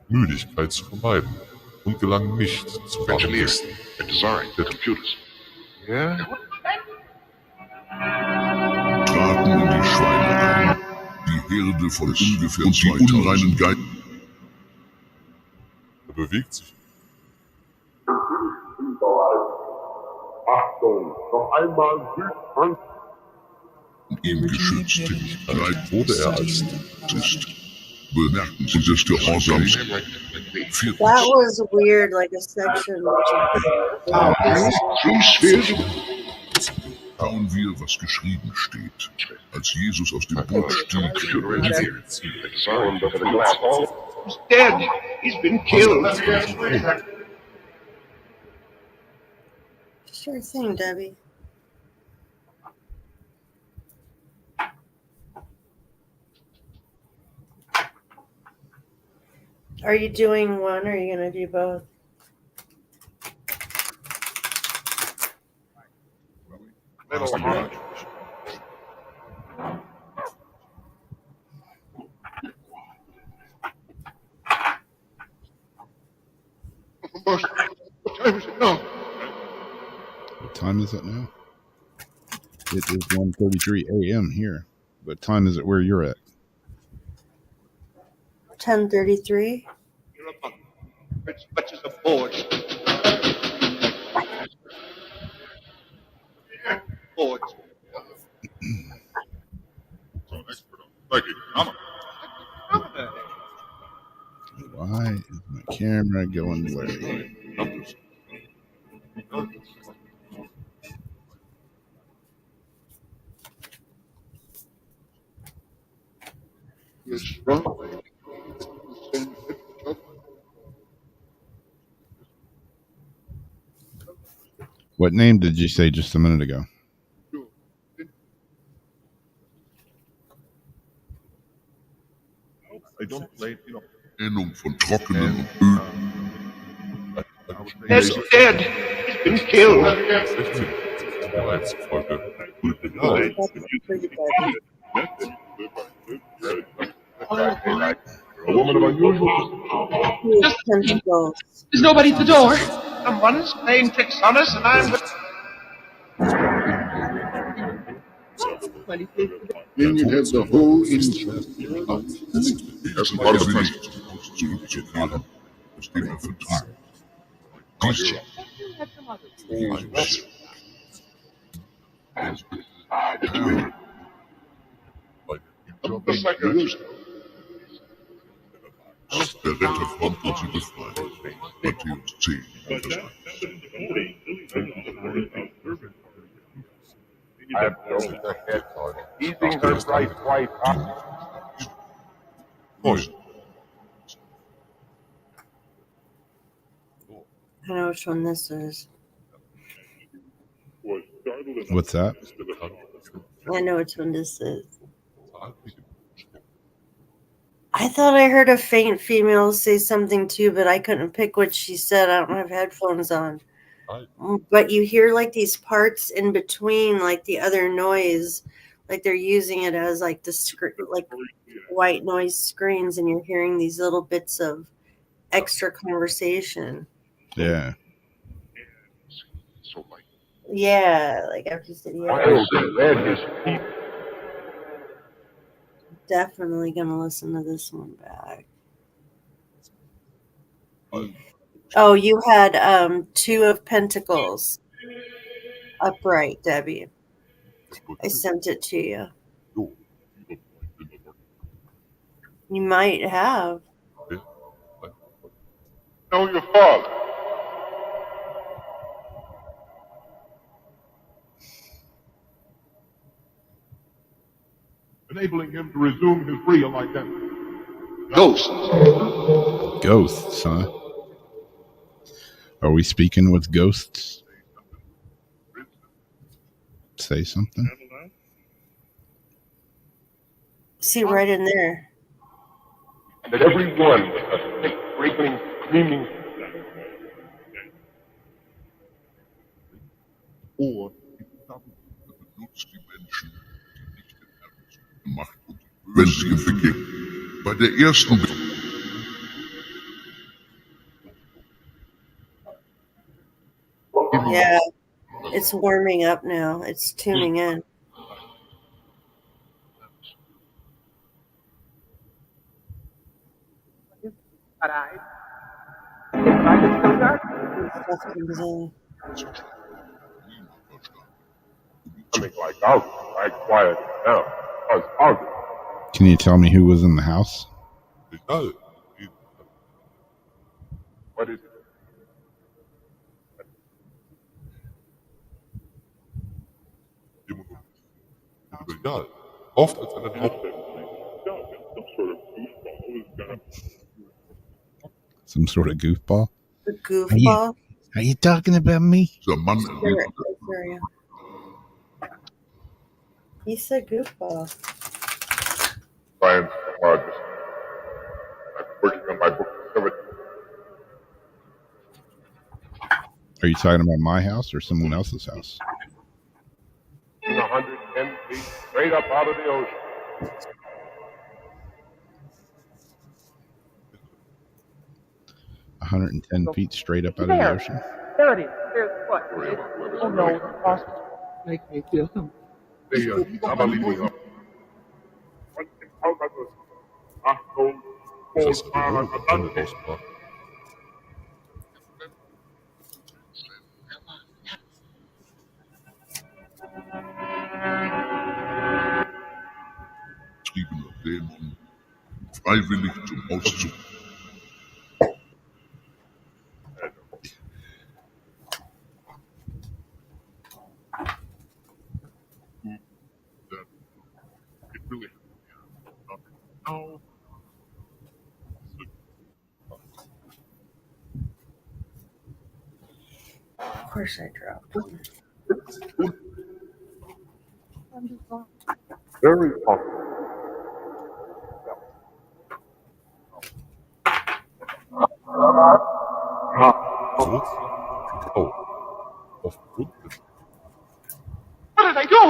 Speaker 1: Müdigkeit zu vermeiden und gelang nicht zu
Speaker 24: engineers and design the computers.
Speaker 1: Yeah. Traten in die Schweine ein, die Herde von ungefähr und die unreinen Geister. bewegt sich.
Speaker 20: Achtung, noch einmal Südfrank.
Speaker 1: Ihm geschützt. Allein wurde er als ist. Bemerkenswert des Gehorsams.
Speaker 3: That was weird, like a section.
Speaker 1: Schauen wir, was geschrieben steht. Als Jesus aus dem Boot stieg,
Speaker 20: He's dead. He's been killed.
Speaker 3: Sure thing, Debbie. Are you doing one or are you going to do both?
Speaker 20: What time is it now?
Speaker 2: What time is it now? It is 1:33 a.m. here. What time is it where you're at?
Speaker 3: 10:33.
Speaker 20: As much as a board. Board.
Speaker 2: Why is my camera going blurry? What name did you say just a minute ago?
Speaker 1: I don't play, Ernennung von trockenen und öden.
Speaker 20: He's dead. He's been killed. A woman of unusual.
Speaker 3: There's
Speaker 20: nobody at the door. Someone's playing tricks on us, and I'm.
Speaker 1: Then you have the whole ersten Bauernfest zurückzukehren, aus dem er vertrieben. Der Retter kommt und sie befreien. Matthäus 10, Vers 1.
Speaker 20: I've broken her head, easing her bright white eyes.
Speaker 1: Poison.
Speaker 3: I know which one this is.
Speaker 2: What's that?
Speaker 3: I know which one this is. I thought I heard a faint female say something too, but I couldn't pick what she said. I don't have headphones on. But you hear like these parts in between, like the other noise, like they're using it as like the like white noise screens, and you're hearing these little bits of extra conversation.
Speaker 2: Yeah.
Speaker 3: Yeah, like after you said, yeah. Definitely gonna listen to this one back. Oh, you had 2 of Pentacles upright, Debbie. I sent it to you. You might have.
Speaker 20: Know your father. Enabling him to resume his real identity. Ghosts.
Speaker 2: Ghosts, huh? Are we speaking with ghosts? Say something.
Speaker 3: See right in there.
Speaker 20: And that every one a thick, wriggling, screaming.
Speaker 1: Or benutzt die Menschen, die nicht in Herzen, Macht und Böse vergeben. Bei der ersten
Speaker 3: Yeah, it's warming up now. It's tuning in. Husband's in.
Speaker 20: Coming like out, I quiet it down. I was arguing.
Speaker 2: Can you tell me who was in the house?
Speaker 20: What is it?
Speaker 2: Some sort of goofball?
Speaker 3: The goofball?
Speaker 2: Are you talking about me?
Speaker 3: Area. He said goofball.
Speaker 20: Science largest. I'm working on my book discovery.
Speaker 2: Are you talking about my house or someone else's house?
Speaker 20: 110 feet straight up out of the ocean.
Speaker 2: A 110 feet straight up out of the ocean?
Speaker 23: There it is. There's what? Oh no, the boss make me feel something.
Speaker 20: I'm leaving up.
Speaker 1: Trieben und Dämonen freiwillig zum Auszug.
Speaker 3: Of course I dropped him.
Speaker 20: Very possible.
Speaker 21: What did I do?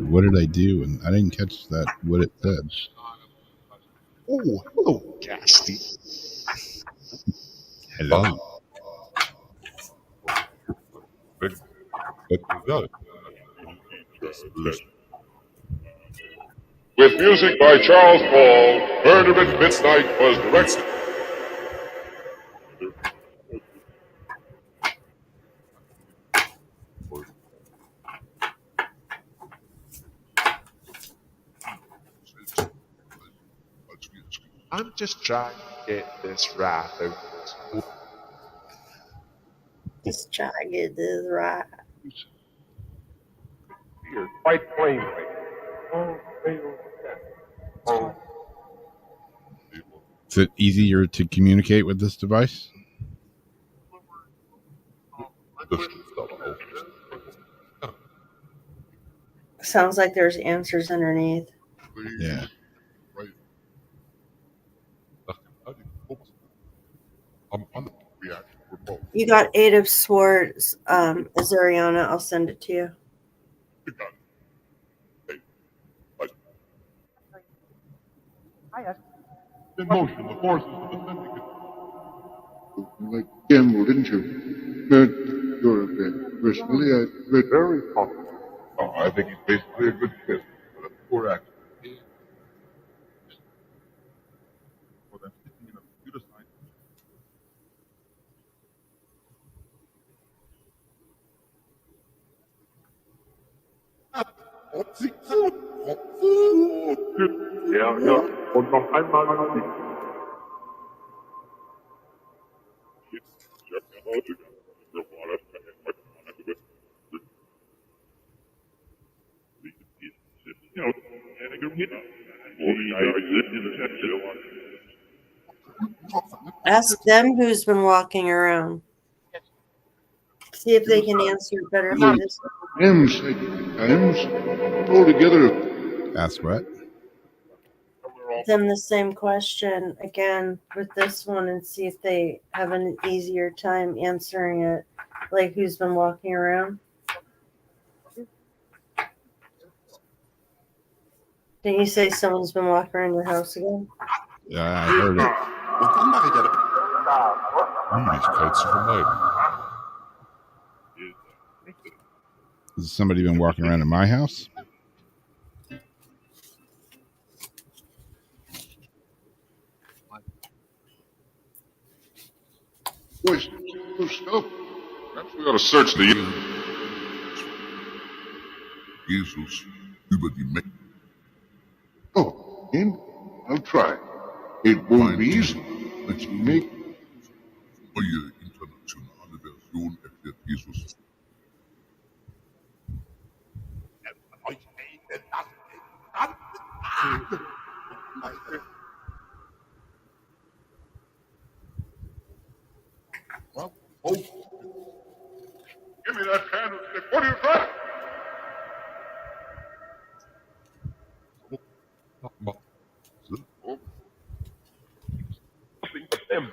Speaker 2: What did I do? And I didn't catch that, what it said.
Speaker 4: Oh, hello, Casty.
Speaker 2: Hello.
Speaker 20: With music by Charles Paul, Murder at Midnight was directed.
Speaker 4: I'm just trying to get this right.
Speaker 3: Just try to get this right.
Speaker 20: Here, quite plainly.
Speaker 2: Is it easier to communicate with this device?
Speaker 3: Sounds like there's answers underneath.
Speaker 2: Yeah.
Speaker 3: You got 8 of Swords, Azariana. I'll send it to you.
Speaker 20: In motion, the forces of the syndicate.
Speaker 21: Like Gamble, didn't you? You're a bit. Personally, I read
Speaker 20: very popular. Oh, I think he's basically a good fit for the poor actor. For them sitting in a computer science. Ja, und noch einmal
Speaker 3: Ask them who's been walking around. See if they can answer better than this.
Speaker 21: times pull together.
Speaker 2: Ask what?
Speaker 3: Them the same question again with this one and see if they have an easier time answering it. Like who's been walking around? Didn't you say someone's been walking around your house again?
Speaker 2: Yeah, I heard it. Has somebody been walking around in my house?
Speaker 21: Where's the stuff?
Speaker 24: Perhaps we ought to search the...
Speaker 1: Jesus über die Menge.
Speaker 21: Oh, and I'll try. It won't be easy, but you make...
Speaker 1: Neue internationale Version erklärt Jesus.
Speaker 21: Well, oh. Give me that candlestick. What are you trying?
Speaker 24: Oh. Nothing but them.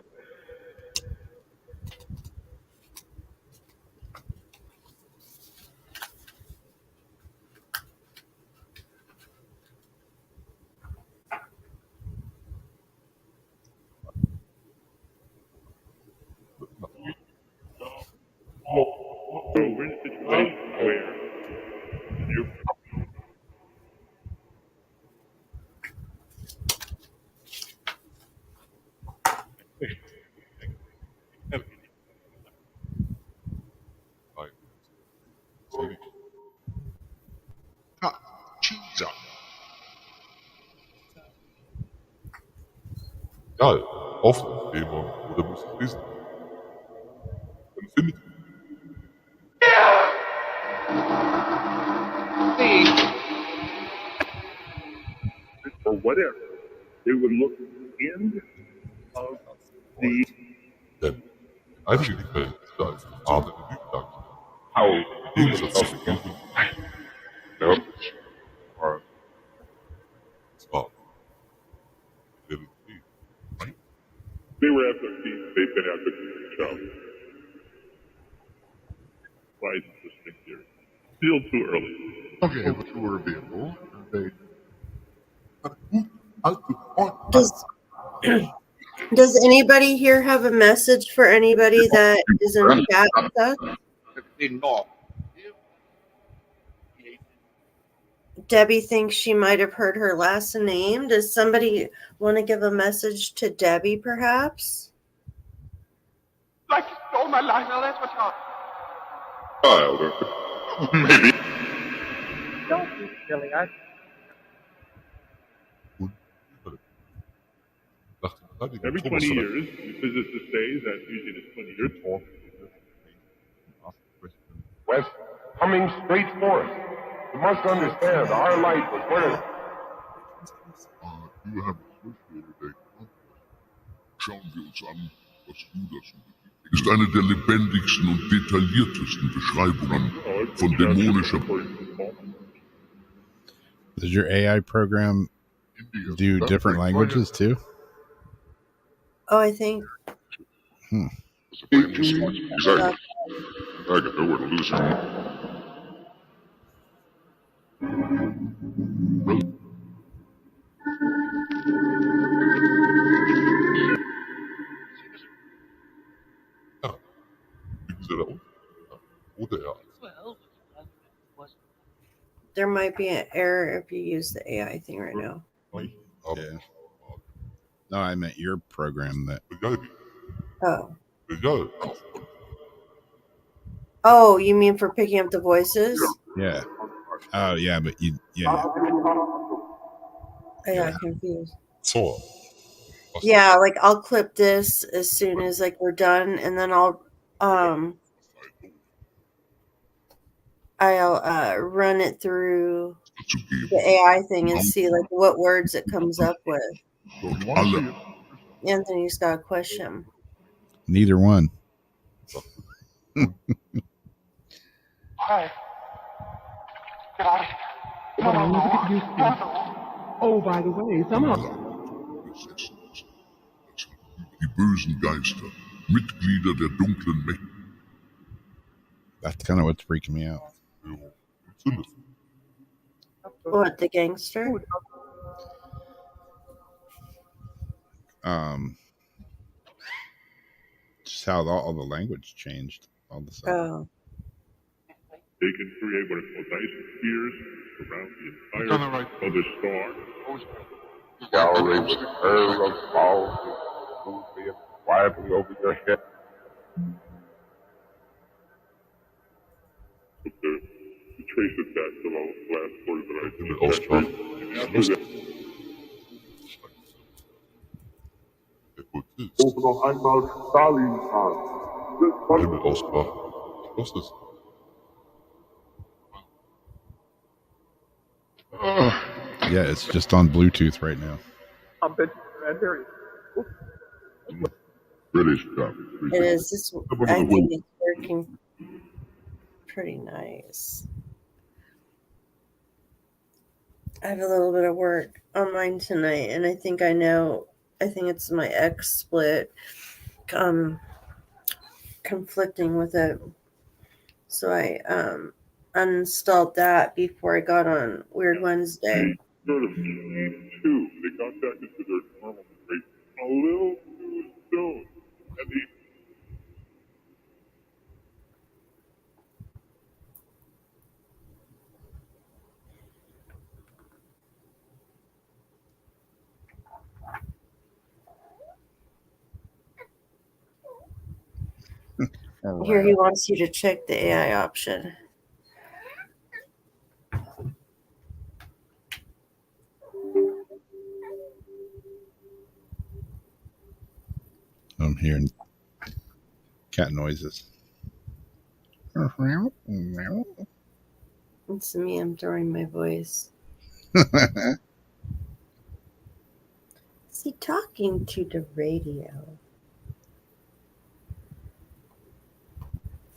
Speaker 4: So we're in a situation where you
Speaker 1: Jesus.
Speaker 24: Egal, Aufnahmethema oder Musik lesen. Dann findet
Speaker 4: or whatever, they would look in of the
Speaker 24: Denn einzige Quelle da ist die Arme der Lügner. Im Gegensatz zu den Guten. Zwar die Realität.
Speaker 4: they were at their feet, they've been at the show. Quite interesting theory. Still too early.
Speaker 21: Okay, but you were available.
Speaker 3: Does anybody here have a message for anybody that is in chat with us? Debbie thinks she might have heard her last name. Does somebody want to give a message to Debbie, perhaps?
Speaker 23: Like you stole my life. Well, that's what y'all...
Speaker 24: Maybe.
Speaker 23: Don't be silly.
Speaker 4: Every 20 years, physicists say that usually it's 20 years.
Speaker 20: West, coming straight for us. You must understand, our light was where...
Speaker 1: You have associated a Schauen wir uns an, was du dazu betitelt. Ist eine der lebendigsten und detailliertesten Beschreibungen von dämonischer...
Speaker 2: Does your AI program do different languages too?
Speaker 3: Oh, I think.
Speaker 24: Exactly. I got nowhere to lose her.
Speaker 3: There might be an error if you use the AI thing right now.
Speaker 2: Yeah. No, I meant your program that.
Speaker 3: Oh. Oh, you mean for picking up the voices?
Speaker 2: Yeah. Oh, yeah, but yeah.
Speaker 3: I got confused. Yeah, like I'll clip this as soon as like we're done, and then I'll run it through the AI thing and see like what words it comes up with. Anthony's got a question.
Speaker 2: Neither one.
Speaker 23: Hi. Get out of here. Oh, by the way, somehow...
Speaker 1: Die bösen Geister, Mitglieder der dunklen Mächte.
Speaker 2: That's kind of what's freaking me out.
Speaker 3: What, the gangster?
Speaker 2: Just how all the language changed all of a sudden.
Speaker 3: Oh.
Speaker 4: They can create what is called dice spheres around the entire other star.
Speaker 20: Gallery with curve of balls moving quietly over your head.
Speaker 4: But to trace it back to the last word that I
Speaker 24: Himmel
Speaker 4: said,
Speaker 24: aussprach,
Speaker 4: and after
Speaker 24: Lust.
Speaker 4: that,
Speaker 24: Der Kultist.
Speaker 20: Ruf noch einmal Stalin an.
Speaker 24: Der Himmel aussprach, schloss es.
Speaker 2: Yeah, it's just on Bluetooth right now.
Speaker 23: I'm betting cranberry.
Speaker 4: British stuff.
Speaker 3: It is. This, I think it's working pretty nice. I have a little bit of work on mine tonight, and I think I know. I think it's my X split conflicting with it. So I uninstalled that before I got on Weird Wednesday.
Speaker 4: Sort of came to. They got back into their normal rate a little too soon. And they
Speaker 3: Here he wants you to check the AI option.
Speaker 2: I'm hearing cat noises.
Speaker 3: It's me. I'm throwing my voice. Is he talking to the radio?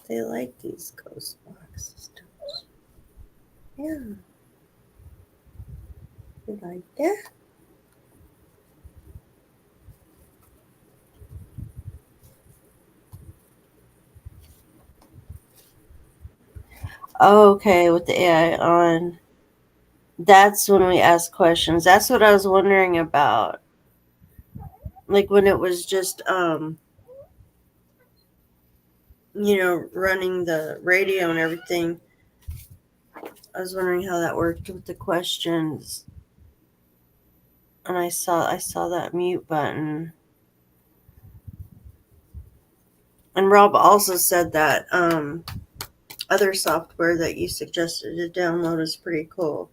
Speaker 3: They like these ghost boxes, don't they? Yeah. You like that? Oh, okay, with the AI on. That's when we ask questions. That's what I was wondering about. Like when it was just running the radio and everything. I was wondering how that worked with the questions. And I saw that mute button. And Rob also said that other software that you suggested to download is pretty cool.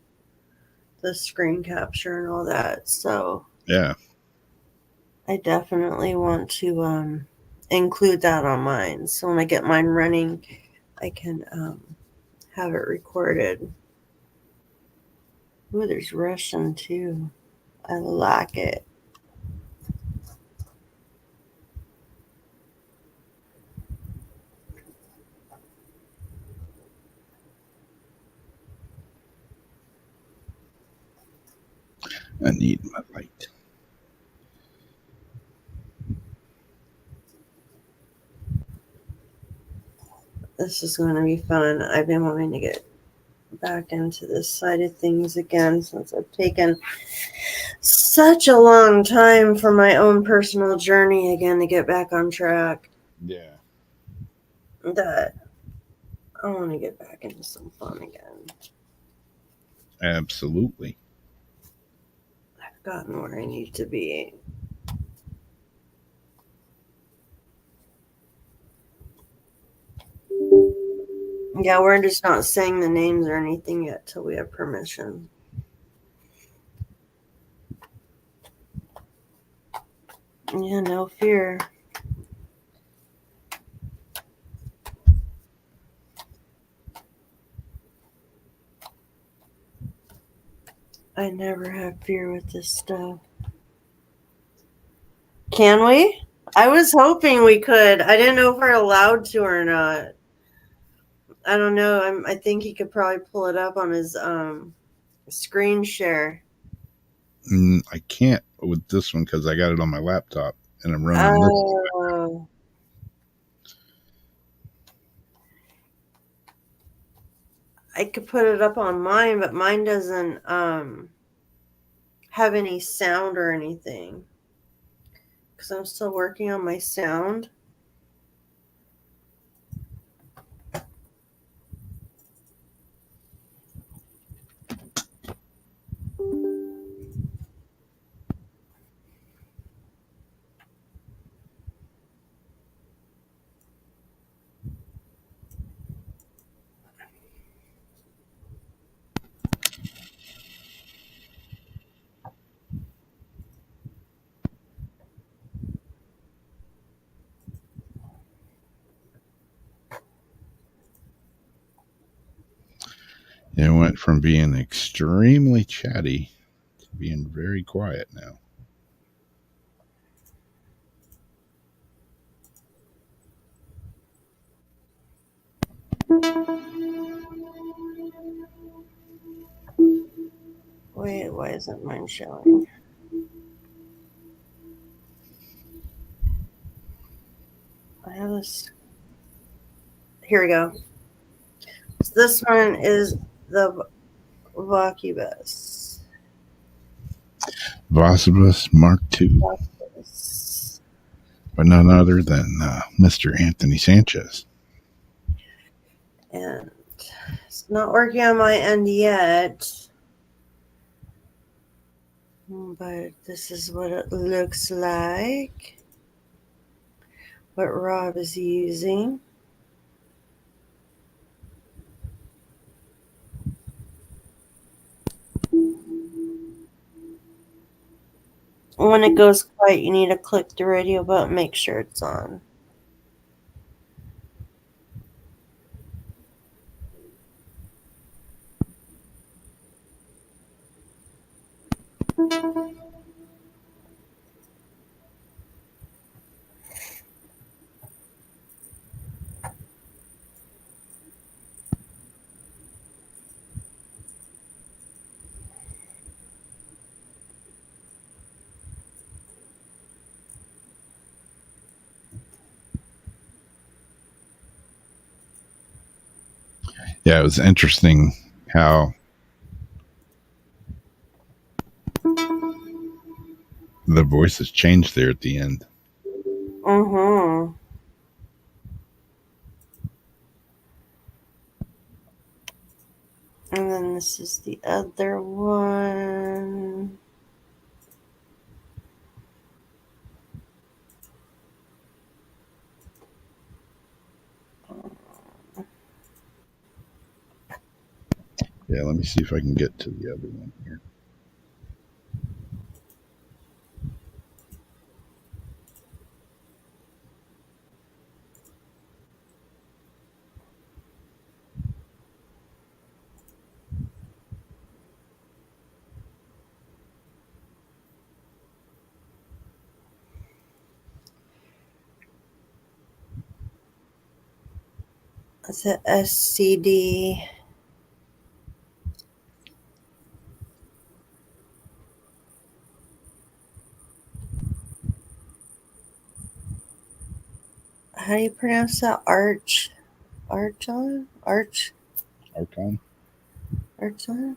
Speaker 3: The screen capture and all that. So
Speaker 2: yeah,
Speaker 3: I definitely want to include that on mine. So when I get mine running, I can have it recorded. Ooh, there's Russian too. I like it.
Speaker 2: I need my light.
Speaker 3: This is going to be fun. I've been wanting to get back into this side of things again since I've taken such a long time for my own personal journey again to get back on track.
Speaker 2: Yeah.
Speaker 3: That I want to get back into some fun again.
Speaker 2: Absolutely.
Speaker 3: I've gotten where I need to be. Yeah, we're just not saying the names or anything yet till we have permission. Yeah, no fear. I never have fear with this stuff. Can we? I was hoping we could. I didn't know if we're allowed to or not. I don't know. I think he could probably pull it up on his screen share.
Speaker 2: I can't with this one because I got it on my laptop and I'm running this.
Speaker 3: Oh. I could put it up on mine, but mine doesn't have any sound or anything. Because I'm still working on my sound.
Speaker 2: It went from being extremely chatty to being very quiet now.
Speaker 3: Wait, why isn't mine showing? I have this. Here we go. So this one is the Vakibus.
Speaker 2: Vasibus Mark II. But none other than Mr. Anthony Sanchez.
Speaker 3: And it's not working on my end yet. But this is what it looks like. What Rob is using. When it goes quiet, you need to click the radio button, make sure it's on.
Speaker 2: Yeah, it was interesting how the voices changed there at the end.
Speaker 3: Mm-hmm. And then this is the other one.
Speaker 2: Yeah, let me see if I can get to the other one here.
Speaker 3: It's a SCD. How do you pronounce that? Archon?
Speaker 2: Archon?
Speaker 3: Archon?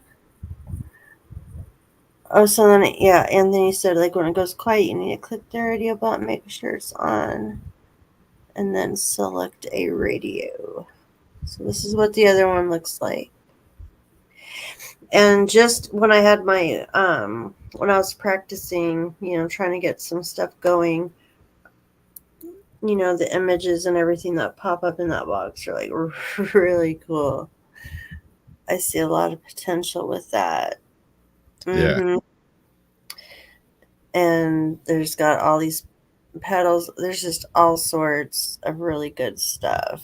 Speaker 3: Oh, so then, yeah, Anthony said, like, when it goes quiet, you need to click the radio button, make sure it's on, and then select a radio. So this is what the other one looks like. And just when I had my, when I was practicing, trying to get some stuff going, the images and everything that pop up in that box are, like, really cool. I see a lot of potential with that. Mm-hmm.
Speaker 2: Yeah.
Speaker 3: And there's got all these pedals. There's just all sorts of really good stuff.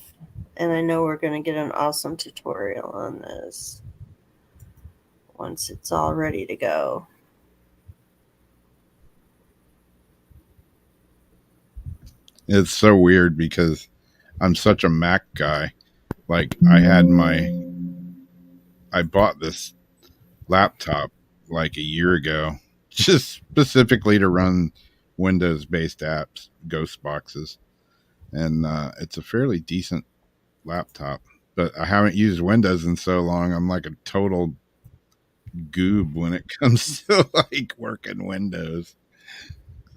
Speaker 3: And I know we're going to get an awesome tutorial on this once it's all ready to go.
Speaker 2: It's so weird because I'm such a Mac guy. Like, I bought this laptop like a year ago just specifically to run Windows-based apps, ghost boxes. And it's a fairly decent laptop, but I haven't used Windows in so long. I'm like a total goob when it comes to like working Windows.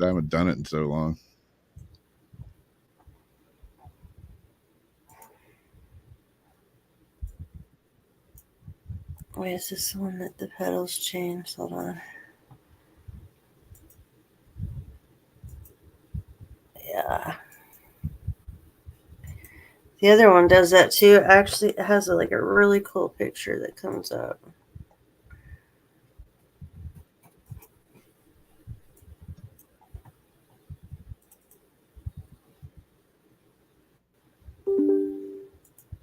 Speaker 2: I haven't done it in so long.
Speaker 3: Wait, is this the one that the pedals change? Hold on. Yeah. The other one does that too. Actually, it has a really cool picture that comes up.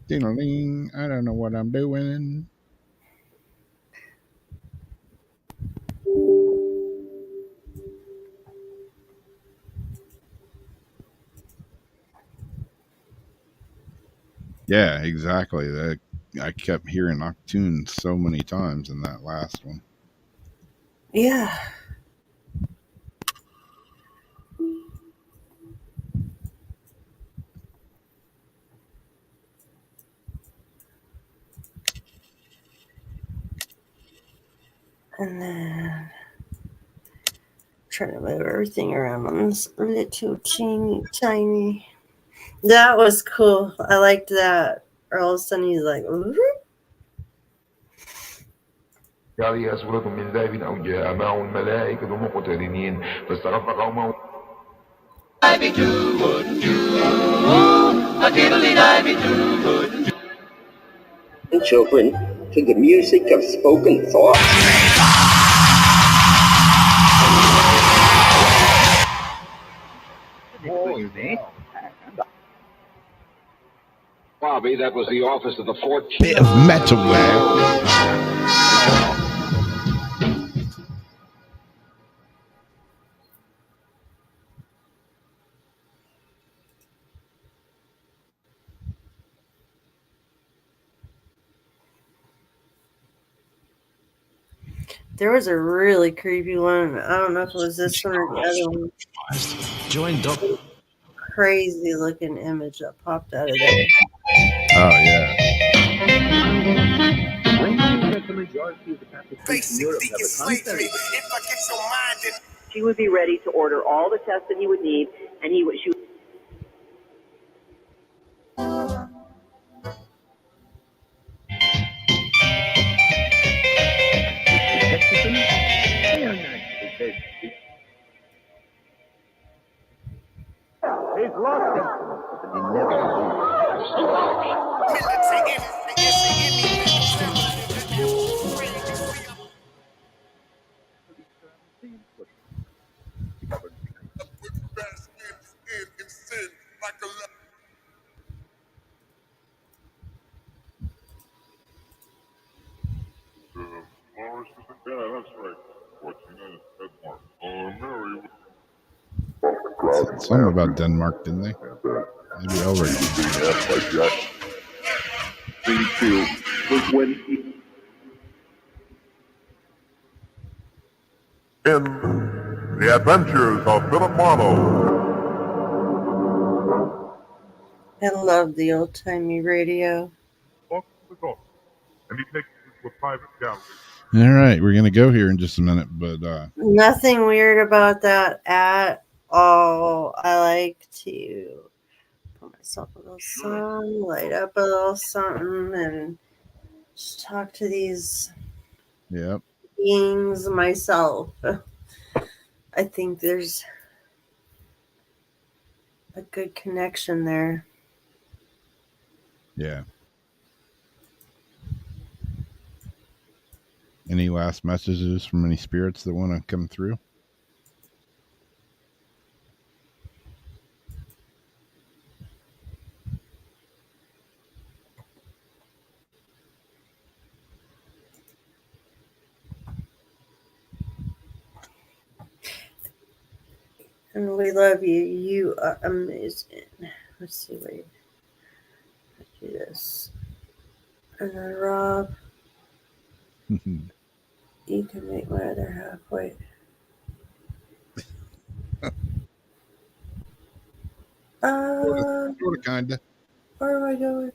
Speaker 2: Ding-a-ling, I don't know what I'm doing. Yeah, exactly. I kept hearing Octoon so many times in that last one.
Speaker 3: Yeah. And then trying to move everything around on this little teeny tiny. That was cool. I liked that. Or all of a sudden he's like, "Whoop."
Speaker 20: قال يسركم من ذهب أو جاء معه الملائكة مقترنين فاستخف قومه
Speaker 5: And children to the music of spoken thought.
Speaker 6: Bobby, that was the office of the 14th.
Speaker 2: Bit of metal there.
Speaker 3: There was a really creepy one. I don't know if it was this one or the other one.
Speaker 10: Joined up.
Speaker 3: Crazy looking image that popped out of there.
Speaker 2: Oh, yeah.
Speaker 11: She would be ready to order all the tests that he would need, and she would.
Speaker 20: He's lost him. But he
Speaker 4: Morris isn't. Yeah, that's right. 14 Denmark. Mary.
Speaker 2: Something about Denmark, didn't they? Maybe Elric.
Speaker 1: In The Adventures of Philip Marlowe.
Speaker 3: I love the old timey radio.
Speaker 4: And he takes it to a private gallery.
Speaker 2: All right, we're going to go here in just a minute, but
Speaker 3: Nothing weird about that at all. I like to put myself a little song, light up a little something, and just talk to these
Speaker 2: yep.
Speaker 3: beings myself. I think there's a good connection there.
Speaker 2: Yeah. Any last messages from any spirits that want to come through?
Speaker 3: And we love you. You are amazing. Let's see, wait. Let's do this. And then Rob, you can make my other half. Wait.
Speaker 2: Sort of, kinda.
Speaker 3: Where am I going?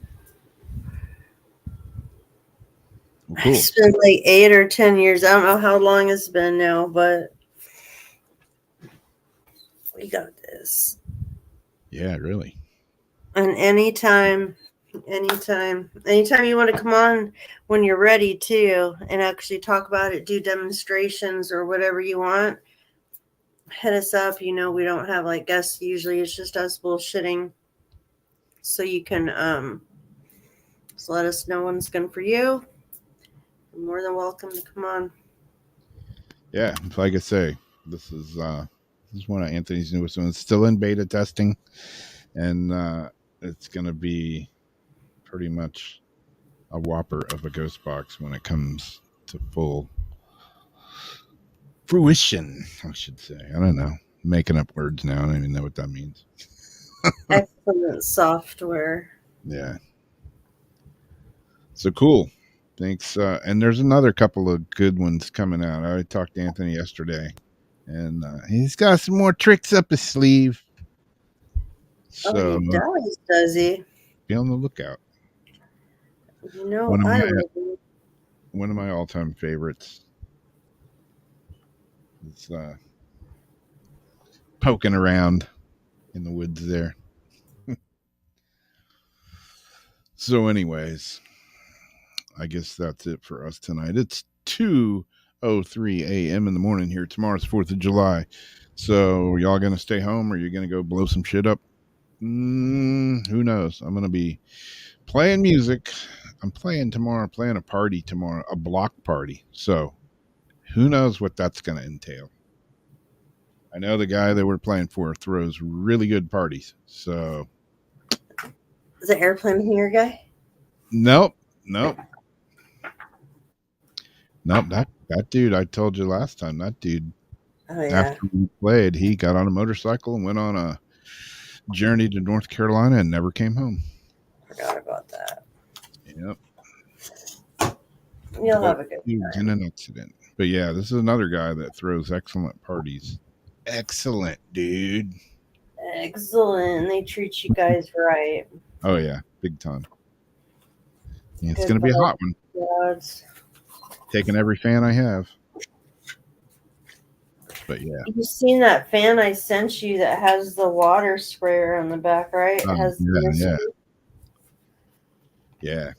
Speaker 2: Well, cool.
Speaker 3: It's been like 8 or 10 years. I don't know how long it's been now, but we got this.
Speaker 2: Yeah, really.
Speaker 3: And anytime you want to come on when you're ready too, and actually talk about it, do demonstrations or whatever you want, hit us up. We don't have like guests. Usually it's just us bullshitting. So you can just let us know when it's good for you. You're more than welcome to come on.
Speaker 2: Yeah, like I say, this is one of Anthony's newest ones. It's still in beta testing, and it's going to be pretty much a whopper of a ghost box when it comes to full fruition, I should say. I don't know. I'm making up words now. I don't even know what that means.
Speaker 3: Excellent software.
Speaker 2: Yeah. So cool. Thanks. And there's another couple of good ones coming out. I talked to Anthony yesterday, and he's got some more tricks up his sleeve. So
Speaker 3: he does he?
Speaker 2: Be on the lookout.
Speaker 3: You know,
Speaker 2: one of my all-time favorites is poking around in the woods there. So anyways, I guess that's it for us tonight. It's 2:03 a.m. in the morning here. Tomorrow's 4th of July. So y'all going to stay home, or you're going to go blow some shit up? Who knows? I'm going to be playing music. I'm playing a party tomorrow, a block party. So who knows what that's going to entail. I know the guy that we're playing for throws really good parties. So
Speaker 3: is the airplane here guy?
Speaker 2: Nope. That dude, I told you last time, that dude, after we played, he got on a motorcycle and went on a journey to North Carolina and never came home.
Speaker 3: Forgot about that.
Speaker 2: Yep.
Speaker 3: You'll have a good
Speaker 2: time. In an accident. But yeah, this is another guy that throws excellent parties. Excellent, dude.
Speaker 3: Excellent. They treat you guys right.
Speaker 2: Oh yeah, big time. Yeah, it's going to be a hot one.
Speaker 3: Gods.
Speaker 2: Taking every fan I have. But yeah.
Speaker 3: You seen that fan I sent you that has the water sprayer on the back, right? It has
Speaker 2: Yeah.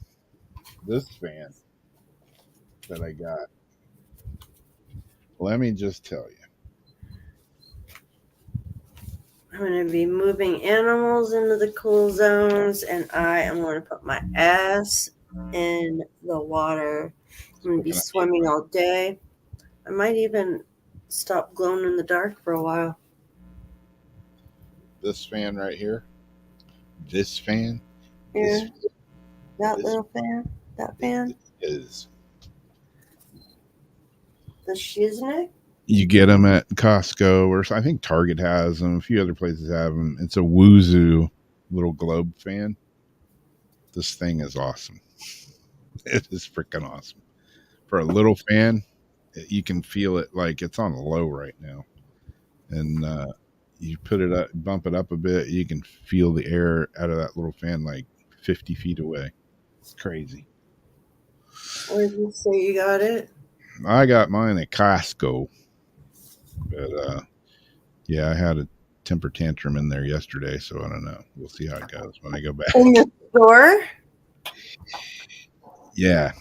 Speaker 2: This fan that I got. Let me just tell you.
Speaker 3: I'm going to be moving animals into the cool zones, and I am going to put my ass in the water. I'm going to be swimming all day. I might even stop glowing in the dark for a while.
Speaker 2: This fan right here. This fan.
Speaker 3: Yeah. That little fan. That fan.
Speaker 2: Is
Speaker 3: the Shiznick?
Speaker 2: You get them at Costco, or I think Target has them. A few other places have them. It's a Wuzu little globe fan. This thing is awesome. It is freaking awesome. For a little fan, you can feel it like it's on low right now. And you put it up, bump it up a bit, you can feel the air out of that little fan like 50 feet away. It's crazy.
Speaker 3: Where did you say you got it?
Speaker 2: I got mine at Costco. But yeah, I had a temper tantrum in there yesterday, so I don't know. We'll see how it goes when I go back.
Speaker 3: In the store?
Speaker 2: Yeah.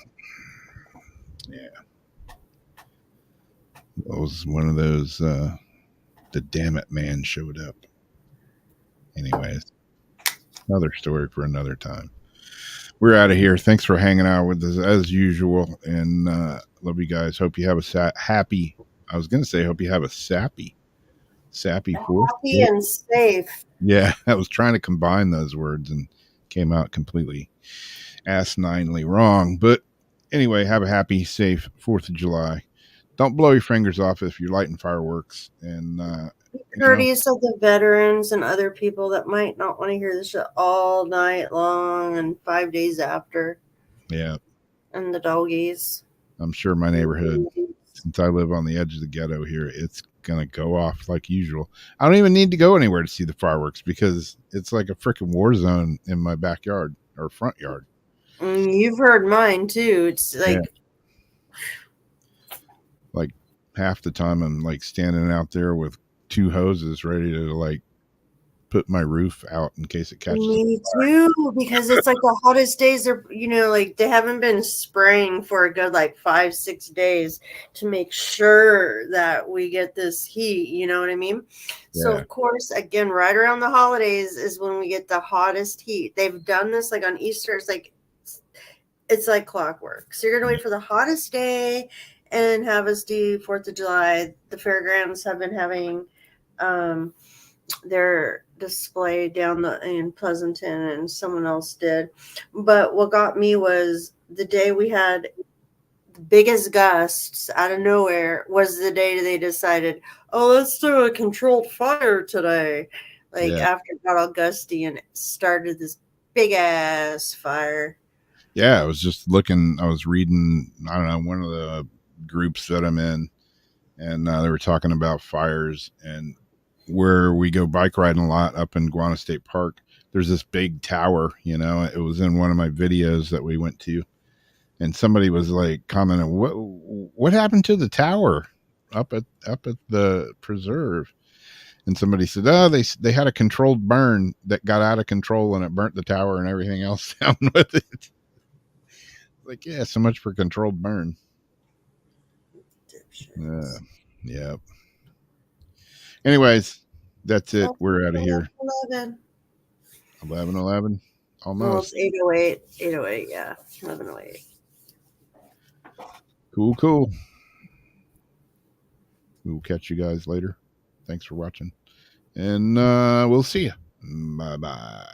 Speaker 2: It was one of those the damn it man showed up. Anyways, another story for another time. We're out of here. Thanks for hanging out with us as usual, and love you guys. Hope you have a happy. I was going to say, hope you have a sappy 4th.
Speaker 3: Happy and safe.
Speaker 2: Yeah, I was trying to combine those words and came out completely asininely wrong. But anyway, have a happy, safe 4th of July. Don't blow your fingers off if you're lighting fireworks. And
Speaker 3: be courteous of the veterans and other people that might not want to hear this shit all night long and 5 days after.
Speaker 2: Yeah.
Speaker 3: And the doggies.
Speaker 2: I'm sure my neighborhood, since I live on the edge of the ghetto here, it's going to go off like usual. I don't even need to go anywhere to see the fireworks because it's like a freaking war zone in my backyard or front yard.
Speaker 3: You've heard mine too. It's like...
Speaker 2: Like half the time I'm like standing out there with 2 hoses ready to like put my roof out in case it catches.
Speaker 3: Me too, because it's like the hottest days are, like they haven't been spraying for a good like 5-6 days to make sure that we get this heat, you know what I mean? Yeah. So of course, again, right around the holidays is when we get the hottest heat. They've done this like on Easter, it's like clockwork. So you're gonna wait for the hottest day and have us do 4th of July. The fairgrounds have been having their display down in Pleasanton, and someone else did. But what got me was the day we had the biggest gusts out of nowhere was the day they decided, let's do a controlled fire today. After it got all gusty and it started this big ass fire.
Speaker 2: Yeah, I was just looking. I was reading. I don't know, one of the groups that I'm in, and they were talking about fires, and where we go bike riding a lot up in Guana State Park. There's this big tower. It was in one of my videos that we went to, and somebody was like commenting, "What happened to the tower up at the preserve?" And somebody said, "Oh, they had a controlled burn that got out of control, and it burnt the tower and everything else down with it." Like, yeah, so much for controlled burn. Yeah. Anyways, that's it. We're out of here. 11:11. Almost.
Speaker 3: Well, it's 8:08. 8:08, yeah. 11:08.
Speaker 2: Cool. We'll catch you guys later. Thanks for watching. And we'll see you. Bye-bye.